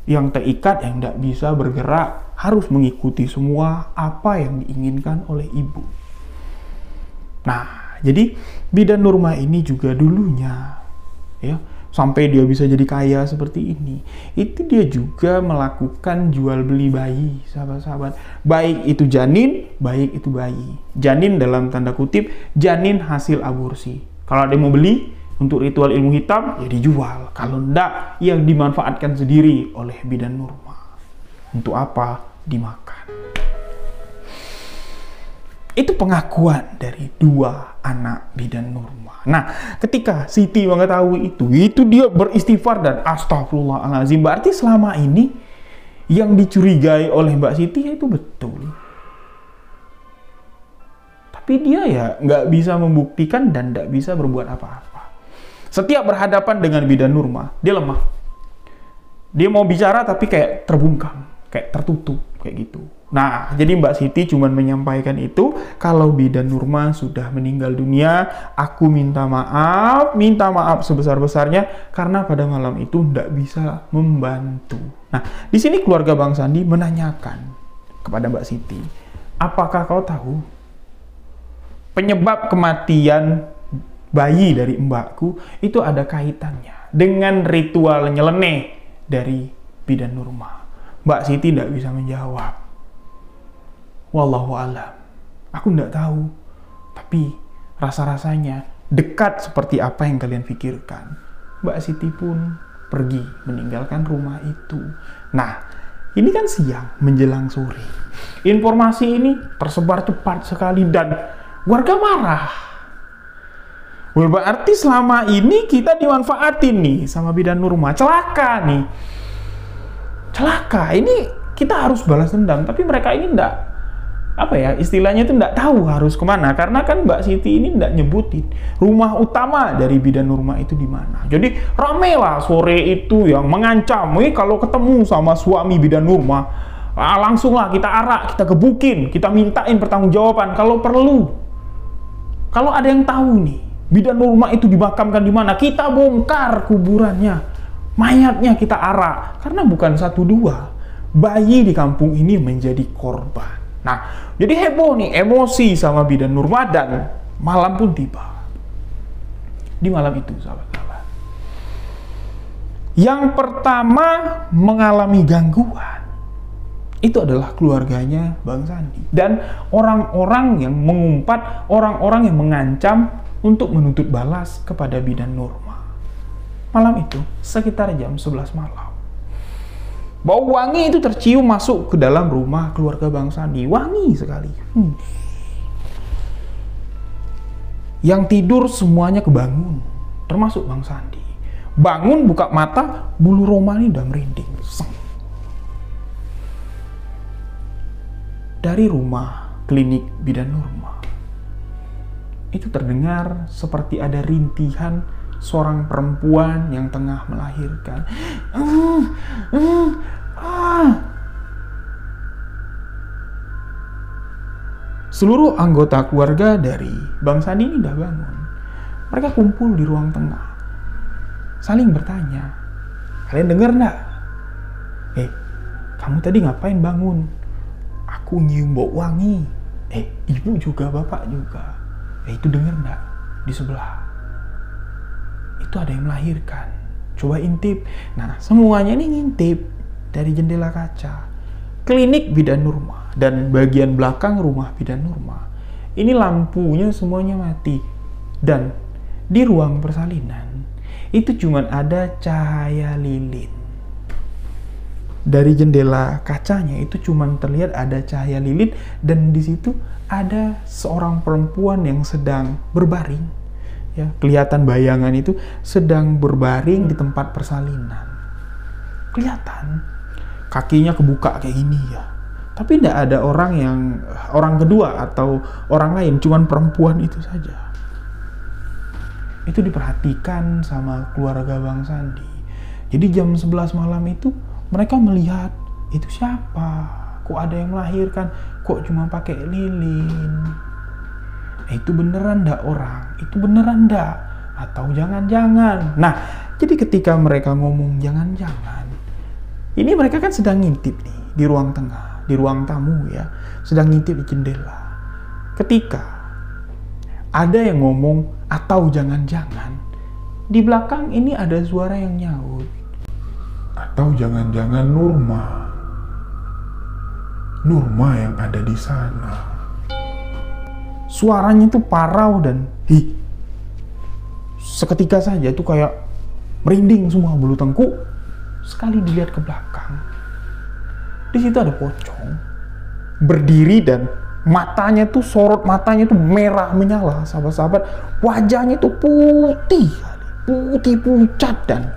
yang terikat, yang tidak bisa bergerak, harus mengikuti semua apa yang diinginkan oleh ibu. Nah, jadi Bidan Nurma ini juga dulunya, ya, sampai dia bisa jadi kaya seperti ini, itu dia juga melakukan jual beli bayi, sahabat-sahabat. Baik itu janin, baik itu bayi. Janin dalam tanda kutip, janin hasil aborsi. Kalau ada yang mau beli untuk ritual ilmu hitam, ya dijual. Kalau enggak, ya dimanfaatkan sendiri oleh Bidan Nurma. Untuk apa? Dimakan. Itu pengakuan dari dua anak Bidan Nurma. Nah, ketika Siti mengetahui itu dia beristighfar dan astagfirullahaladzim. Berarti selama ini yang dicurigai oleh Mbak Siti itu betul. Tapi dia ya nggak bisa membuktikan dan nggak bisa berbuat apa-apa. Setiap berhadapan dengan Bidan Nurma, dia lemah. Dia mau bicara tapi kayak terbungkam, kayak tertutup, kayak gitu. Nah, jadi Mbak Siti cuma menyampaikan itu, kalau Bidan Nurma sudah meninggal dunia, aku minta maaf sebesar-besarnya, karena pada malam itu tidak bisa membantu. Nah, di sini keluarga Bang Sandi menanyakan kepada Mbak Siti, apakah kau tahu penyebab kematian bayi dari mbakku itu ada kaitannya dengan ritual nyeleneh dari Bidan Nurma? Mbak Siti tidak bisa menjawab. Wallahu alam. Aku tidak tahu. Tapi rasa-rasanya dekat seperti apa yang kalian pikirkan. Mbak Siti pun pergi meninggalkan rumah itu. Nah, ini kan siang menjelang sore. Informasi ini tersebar cepat sekali dan warga marah. Berarti selama ini kita dimanfaatin nih sama Bidan Nurma. Celaka nih. Celaka. Ini kita harus balas dendam. Tapi mereka ini enggak apa ya, istilahnya itu nggak tahu harus kemana, karena kan Mbak Siti ini nggak nyebutin rumah utama dari bidan Nurma itu di mana. Jadi rame lah sore itu yang mengancam, kalau ketemu sama suami bidan Nurma, langsung lah kita arak, kita gebukin, kita mintain pertanggungjawaban kalau perlu. Kalau ada yang tahu nih bidan Nurma itu dimakamkan di mana, kita bongkar kuburannya, mayatnya kita arak, karena bukan 1-2 bayi di kampung ini menjadi korban. Nah, jadi heboh nih, emosi sama bidan Nurma, dan malam pun tiba. Di malam itu, sahabat-sahabat, yang pertama mengalami gangguan itu adalah keluarganya Bang Sandi dan orang-orang yang mengumpat, orang-orang yang mengancam untuk menuntut balas kepada bidan Nurma. Malam itu sekitar jam 11 malam, bau wangi itu tercium masuk ke dalam rumah keluarga Bang Sandi. Wangi sekali. Yang tidur semuanya kebangun, termasuk Bang Sandi. Bangun, buka mata, bulu roma ini udah merinding. Dari rumah klinik bidan Nurma itu terdengar seperti ada rintihan seorang perempuan yang tengah melahirkan. Seluruh anggota keluarga dari Bang Sandi ini udah bangun. Mereka kumpul di ruang tengah, saling bertanya, kalian dengar nggak? Kamu tadi ngapain bangun? Aku nyium bau wangi. Ibu juga, bapak juga. Itu dengar nggak? Di sebelah itu ada yang melahirkan. Coba intip. Nah, semuanya ini ngintip dari jendela kaca klinik bidan Nurma dan bagian belakang rumah bidan Nurma. Ini lampunya semuanya mati, dan di ruang persalinan itu cuma ada cahaya lilin. Dari jendela kacanya itu cuma terlihat ada cahaya lilin, dan di situ ada seorang perempuan yang sedang berbaring. Ya, kelihatan bayangan itu sedang berbaring di tempat persalinan. Kelihatan kakinya kebuka kayak gini ya. Tapi tidak ada orang kedua atau orang lain, cuman perempuan itu saja. Itu diperhatikan sama keluarga Bang Sandi. Jadi jam 11 malam itu mereka melihat, itu siapa? Kok ada yang melahirkan? Kok cuma pakai lilin? Itu beneran ndak orang? Itu beneran ndak? Atau jangan-jangan? Nah, jadi ketika mereka ngomong jangan-jangan, ini mereka kan sedang ngintip nih di ruang tengah, di ruang tamu ya, sedang ngintip di jendela. Ketika ada yang ngomong atau jangan-jangan, di belakang ini ada suara yang nyaut. Atau jangan-jangan Nurma yang ada di sana. Suaranya itu parau dan seketika saja itu kayak merinding semua bulu tengkuk. Sekali dilihat ke belakang, di situ ada pocong berdiri dan matanya tuh, sorot matanya tuh merah menyala, sahabat-sahabat. Wajahnya tuh putih pucat, dan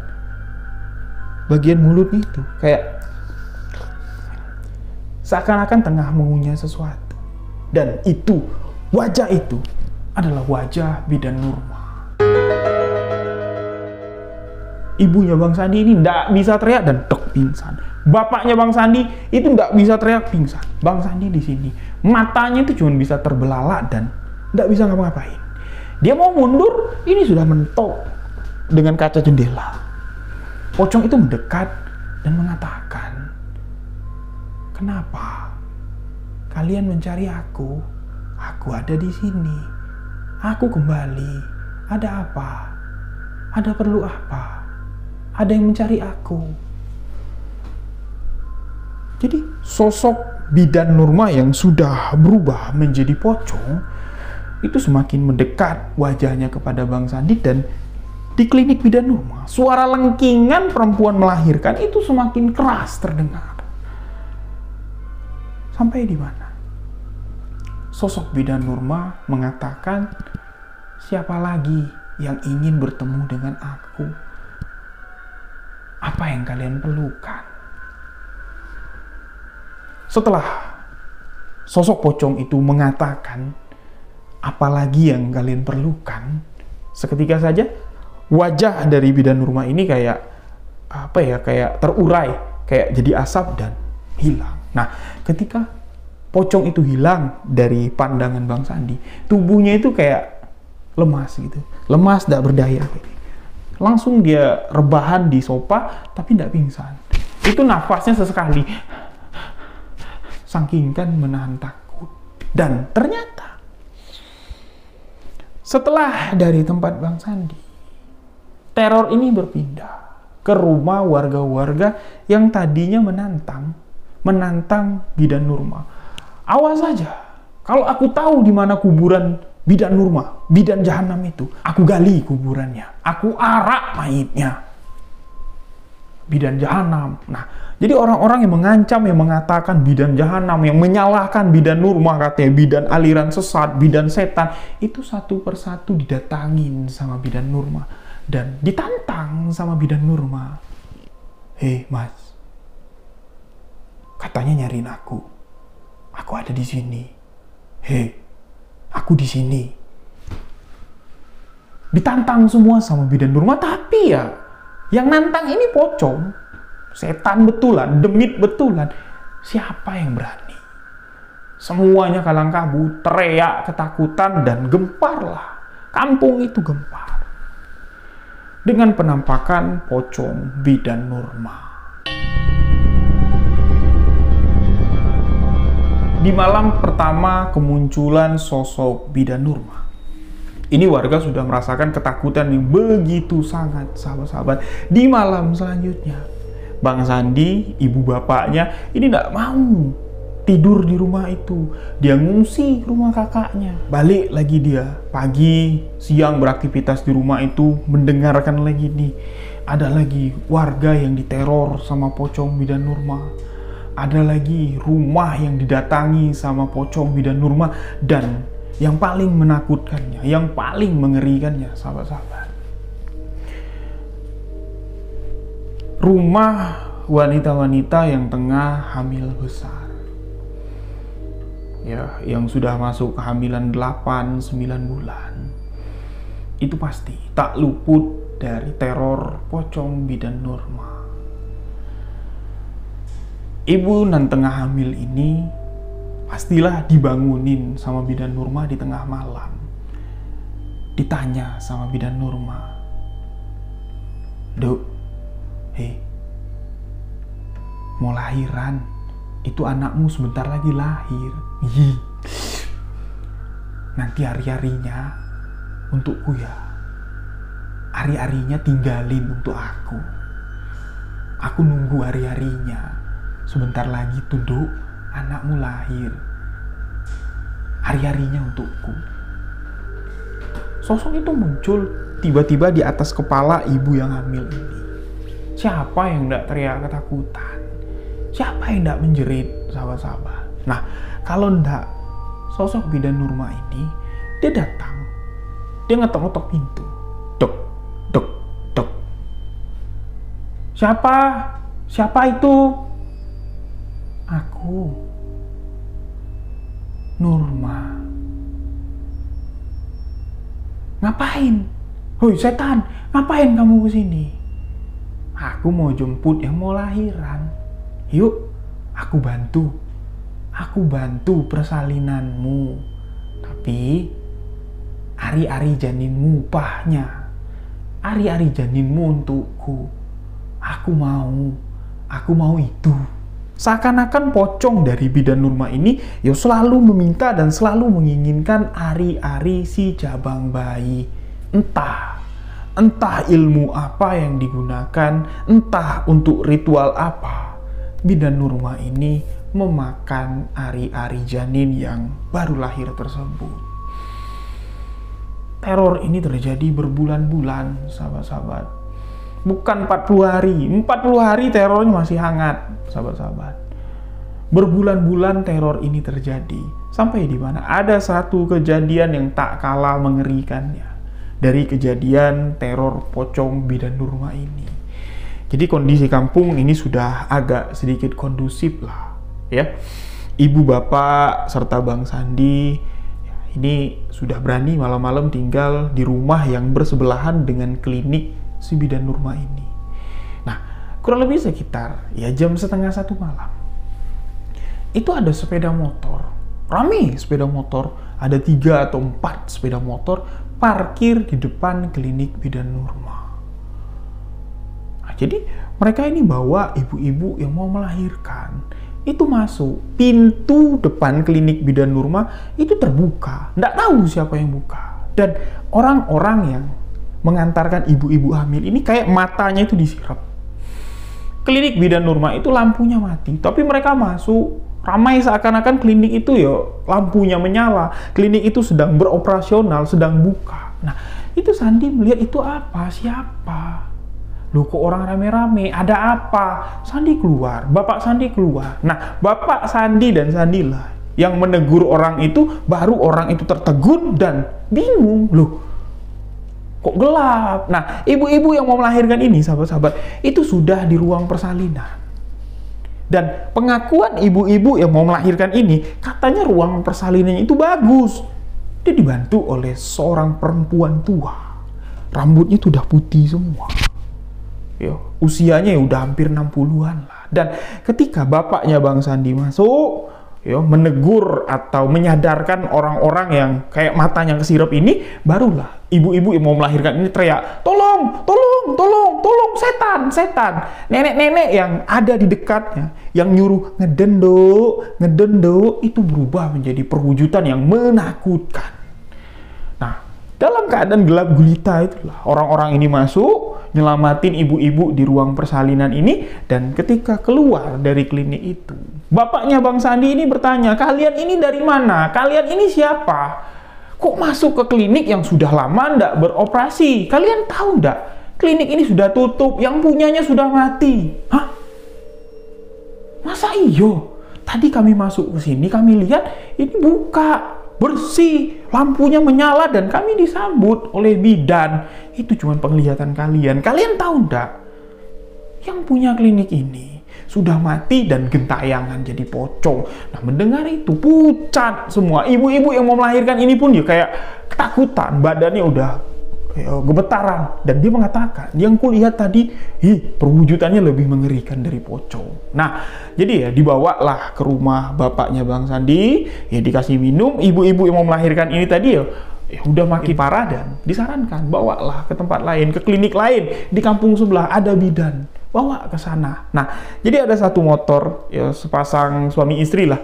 bagian mulutnya itu kayak seakan-akan tengah mengunyah sesuatu. Dan itu, wajah itu adalah wajah bidan Nurma. Ibunya Bang Sandi ini tidak bisa teriak dan pingsan. Bapaknya Bang Sandi itu tidak bisa teriak, pingsan. Bang Sandi di sini matanya itu cuma bisa terbelalak dan tidak bisa ngapa-ngapain. Dia mau mundur, ini sudah mentok dengan kaca jendela. Pocong itu mendekat dan mengatakan, "Kenapa kalian mencari aku? Aku ada di sini. Aku kembali. Ada apa? Ada perlu apa? Ada yang mencari aku." Jadi sosok bidan Nurma yang sudah berubah menjadi pocong itu semakin mendekat wajahnya kepada Bang Sandi, dan di klinik bidan Nurma suara lengkingan perempuan melahirkan itu semakin keras terdengar. Sampai di mana sosok bidan Nurma mengatakan, "Siapa lagi yang ingin bertemu dengan aku? Apa yang kalian perlukan?" Setelah sosok pocong itu mengatakan, apalagi yang kalian perlukan, seketika saja wajah dari bidan Nurma ini kayak kayak terurai, kayak jadi asap dan hilang. Nah, ketika pocong itu hilang dari pandangan Bang Sandi, tubuhnya itu kayak lemas gitu, lemas, tidak berdaya. Langsung dia rebahan di sofa, tapi tidak pingsan. Itu nafasnya sesekali, saking kan menahan takut. Dan ternyata setelah dari tempat Bang Sandi, teror ini berpindah ke rumah warga-warga yang tadinya menantang bidan Nurma. Awas saja, kalau aku tahu di mana kuburan bidan Nurma, bidan jahanam itu, aku gali kuburannya, aku arak mayitnya. Bidan jahanam. Nah, jadi orang-orang yang mengancam, yang mengatakan bidan jahanam, yang menyalahkan bidan Nurma, katanya bidan aliran sesat, bidan setan, itu satu persatu didatangin sama bidan Nurma dan ditantang sama bidan Nurma. Hei mas, katanya nyariin aku ada di sini. Hei, aku di sini. Ditantang semua sama bidan Nurma, tapi ya yang nantang ini pocong, setan betulan, demit betulan. Siapa yang berani? Semuanya kalang kabut, teriak ketakutan dan gemparlah. Kampung itu gempar dengan penampakan pocong bidan Nurma. Di malam pertama kemunculan sosok bidan Nurma, ini warga sudah merasakan ketakutan yang begitu sangat, sahabat-sahabat. Di malam selanjutnya, Bang Sandi, ibu bapaknya, ini tidak mau tidur di rumah itu. Dia ngungsi ke rumah kakaknya. Balik lagi dia, pagi, siang beraktivitas di rumah itu, mendengarkan lagi nih. Ada lagi warga yang diteror sama pocong bidan Nurma. Ada lagi rumah yang didatangi sama pocong bidan Nurma. Dan yang paling menakutkannya, yang paling mengerikannya, sahabat-sahabat, rumah wanita-wanita yang tengah hamil besar. Ya, yang sudah masuk kehamilan 8-9 bulan. Itu pasti tak luput dari teror pocong bidan Nurma. Ibu nan tengah hamil ini pastilah dibangunin sama bidan Nurma di tengah malam. Ditanya sama bidan Nurma, "Duk, hei, mau lahiran, itu anakmu sebentar lagi lahir. Nanti hari-harinya untukku ya. Hari-harinya tinggalin untuk aku. Aku nunggu hari-harinya. Sebentar lagi tunduk, anakmu lahir. Hari-harinya untukku." Sosok itu muncul tiba-tiba di atas kepala ibu yang hamil ini. Siapa yang tidak teriak ketakutan? Siapa yang tidak menjerit, sahabat-sahabat? Nah, kalau tidak, sosok bidan Nurma ini, dia datang. Dia ngetok-ngetok pintu. Dok, dok, dok. Siapa? Siapa itu? Aku, Nurma. Ngapain? Hoi setan, ngapain kamu kesini? Aku mau jemput yang mau lahiran. Yuk, aku bantu. Aku bantu persalinanmu. Tapi ari-ari janinmu upahnya. Ari-ari janinmu untukku. Aku mau itu. Seakan-akan pocong dari bidan Nurma ini ya selalu meminta dan selalu menginginkan ari-ari si jabang bayi. Entah ilmu apa yang digunakan, entah untuk ritual apa, bidan Nurma ini memakan ari-ari janin yang baru lahir tersebut. Teror ini terjadi berbulan-bulan, sahabat-sahabat. Bukan 40 hari. 40 hari terornya masih hangat, sahabat-sahabat. Berbulan-bulan teror ini terjadi. Sampai di mana ada satu kejadian yang tak kalah mengerikannya. Dari kejadian teror pocong bidan Nurma ini. Jadi kondisi kampung ini sudah agak sedikit kondusif lah, ya. ibu bapak serta Bang Sandi ini sudah berani malam-malam tinggal di rumah yang bersebelahan dengan klinik si bidan Nurma ini. Nah, kurang lebih sekitar ya jam 12:30 malam. Itu ada sepeda motor, rame sepeda motor, ada 3 atau 4 sepeda motor parkir di depan klinik bidan Nurma. Nah, jadi mereka ini bawa ibu-ibu yang mau melahirkan. Itu masuk, pintu depan klinik bidan Nurma itu terbuka. Nggak tahu siapa yang buka. Dan orang-orang yang mengantarkan ibu-ibu hamil ini kayak matanya itu disirap. Klinik bidan Nurma itu lampunya mati, tapi mereka masuk. Ramai seakan-akan klinik itu ya lampunya menyala. Klinik itu sedang beroperasional, sedang buka. Nah, itu Sandi melihat itu apa? Siapa? Loh, kok orang rame-rame? Ada apa? Sandi keluar, Bapak Sandi keluar. Nah, Bapak Sandi dan Sandilah yang menegur orang itu, baru orang itu tertegun dan bingung. Loh, kok gelap? Nah, ibu-ibu yang mau melahirkan ini, sahabat-sahabat, itu sudah di ruang persalinan. Dan pengakuan ibu-ibu yang mau melahirkan ini, katanya ruang persalinannya itu bagus. Dia dibantu oleh seorang perempuan tua. Rambutnya itu udah putih semua. Yo, usianya ya udah hampir 60-an lah. Dan ketika bapaknya Bang Sandi masuk, yo, menegur atau menyadarkan orang-orang yang kayak matanya kesirep ini, barulah ibu-ibu yang mau melahirkan ini teriak, tolong, tolong, tolong, tolong, setan, setan. Nenek-nenek yang ada di dekatnya, yang nyuruh ngedendo, ngedendo, itu berubah menjadi perwujudan yang menakutkan. Nah, dalam keadaan gelap gulita itulah orang-orang ini masuk, nyelamatin ibu-ibu di ruang persalinan ini, dan ketika keluar dari klinik itu, bapaknya Bang Sandi ini bertanya, kalian ini dari mana? Kalian ini siapa? Kok masuk ke klinik yang sudah lama ndak beroperasi? Kalian tahu ndak? Klinik ini sudah tutup, yang punyanya sudah mati. Hah? Masa iyo? Tadi kami masuk ke sini, kami lihat ini buka, bersih, lampunya menyala, dan kami disambut oleh bidan. Itu cuma penglihatan kalian. Kalian tahu ndak? Yang punya klinik ini sudah mati dan gentayangan jadi pocong. Nah, mendengar itu pucat semua. Ibu-ibu yang mau melahirkan ini pun ya kayak ketakutan, badannya udah gemetaran. Dan dia mengatakan, yang kulihat tadi, perwujudannya lebih mengerikan dari pocong. Nah, jadi ya dibawalah ke rumah bapaknya Bang Sandi, ya dikasih minum. Ibu-ibu yang mau melahirkan ini tadi ya udah makin parah dan disarankan bawalah ke tempat lain, ke klinik lain di kampung sebelah ada bidan, bawa ke sana. Nah, jadi ada satu motor, ya sepasang suami istri lah,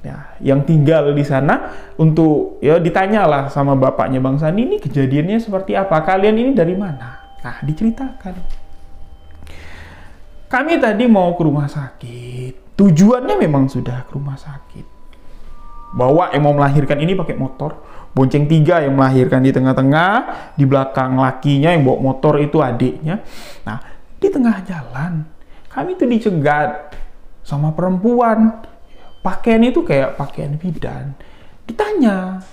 ya, yang tinggal di sana untuk ya ditanyalah sama bapaknya Bang Sandi, ini kejadiannya seperti apa? Kalian ini dari mana? Nah, diceritakan. Kami tadi mau ke rumah sakit. Tujuannya memang sudah ke rumah sakit. Bawa yang mau melahirkan ini pakai motor, bonceng 3 yang melahirkan di tengah-tengah, di belakang lakinya yang bawa motor itu adiknya. Nah, di tengah jalan kami tuh dicegat sama perempuan, pakaian itu kayak pakaian bidan. Ditanya,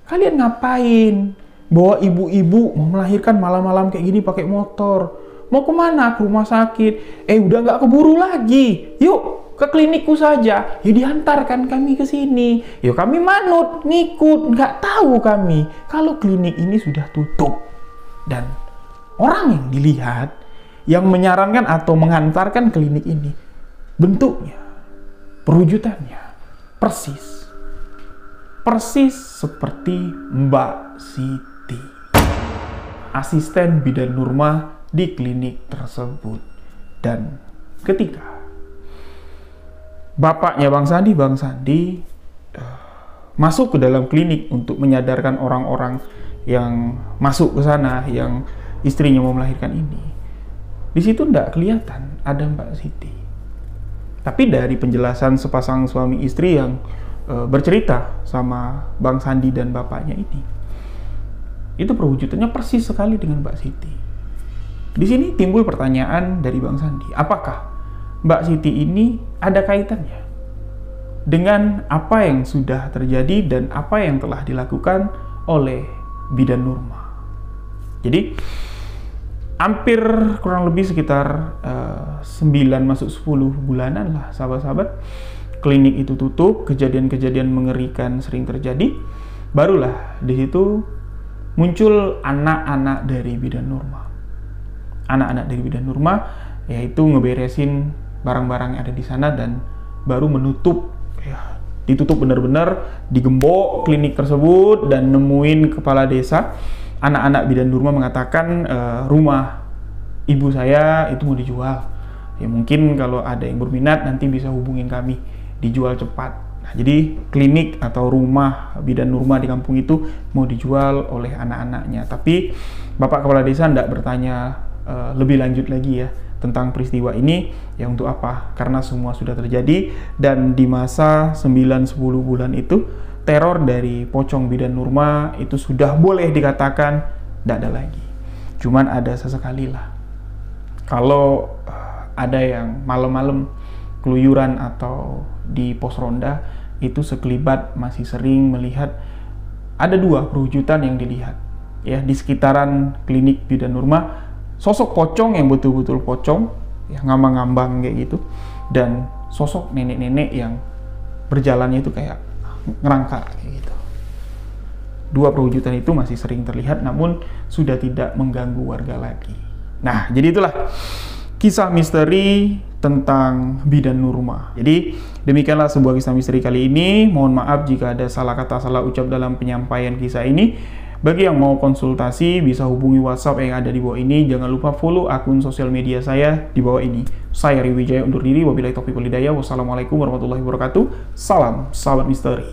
kalian ngapain bawa ibu-ibu mau melahirkan malam-malam kayak gini pakai motor? Mau kemana? Ke rumah sakit. Udah nggak keburu lagi, yuk ke klinikku saja. Ya diantarkan kami ke sini. Yuk kami manut, ngikut. Nggak tahu kami kalau klinik ini sudah tutup. Dan orang yang dilihat, yang menyarankan atau mengantarkan klinik ini, bentuknya, perwujudannya persis seperti Mbak Siti, asisten bidan Nurma di klinik tersebut. Dan ketika bapaknya Bang Sandi masuk ke dalam klinik untuk menyadarkan orang-orang yang masuk ke sana, yang istrinya mau melahirkan ini, di situ tidak kelihatan ada Mbak Siti. Tapi dari penjelasan sepasang suami istri yang bercerita sama Bang Sandi dan bapaknya ini, itu perwujudannya persis sekali dengan Mbak Siti. Di sini timbul pertanyaan dari Bang Sandi, apakah Mbak Siti ini ada kaitannya dengan apa yang sudah terjadi dan apa yang telah dilakukan oleh bidan Nurma? Jadi hampir kurang lebih sekitar 9 masuk 10 bulanan lah sahabat-sahabat, klinik itu tutup, kejadian-kejadian mengerikan sering terjadi, barulah di situ muncul anak-anak dari Bidan Nurma. Anak-anak dari Bidan Nurma yaitu ngeberesin barang-barang yang ada di sana dan baru menutup, ya, ditutup benar-benar, digembok klinik tersebut dan nemuin kepala desa. Anak-anak Bidan Nurma mengatakan rumah ibu saya itu mau dijual. Ya mungkin kalau ada yang berminat nanti bisa hubungin kami, dijual cepat. Nah, jadi klinik atau rumah Bidan Nurma di kampung itu mau dijual oleh anak-anaknya. Tapi Bapak Kepala Desa tidak bertanya lebih lanjut lagi ya tentang peristiwa ini. Ya untuk apa? Karena semua sudah terjadi dan di masa 9-10 bulan itu teror dari pocong Bidan Nurma itu sudah boleh dikatakan tidak ada lagi. Cuman ada sesekali lah. Kalau ada yang malam-malam keluyuran atau di pos ronda, itu sekelibat masih sering melihat ada 2 perwujudan yang dilihat ya di sekitaran klinik Bidan Nurma. Sosok pocong yang betul-betul pocong, ya, ngambang-ngambang kayak gitu, dan sosok nenek-nenek yang berjalannya itu kayak ngerangka kayak gitu. 2 perwujudan itu masih sering terlihat, namun sudah tidak mengganggu warga lagi. Nah, jadi itulah kisah misteri tentang Bidan Nurma. Jadi demikianlah sebuah kisah misteri kali ini. Mohon maaf jika ada salah kata, salah ucap dalam penyampaian kisah ini. Bagi yang mau konsultasi bisa hubungi WhatsApp yang ada di bawah ini. Jangan lupa follow akun sosial media saya di bawah ini. Saya Riwi Wijaya undur diri. Wabillahi taufiq wal hidayah. Wassalamualaikum warahmatullahi wabarakatuh. Salam sahabat misteri.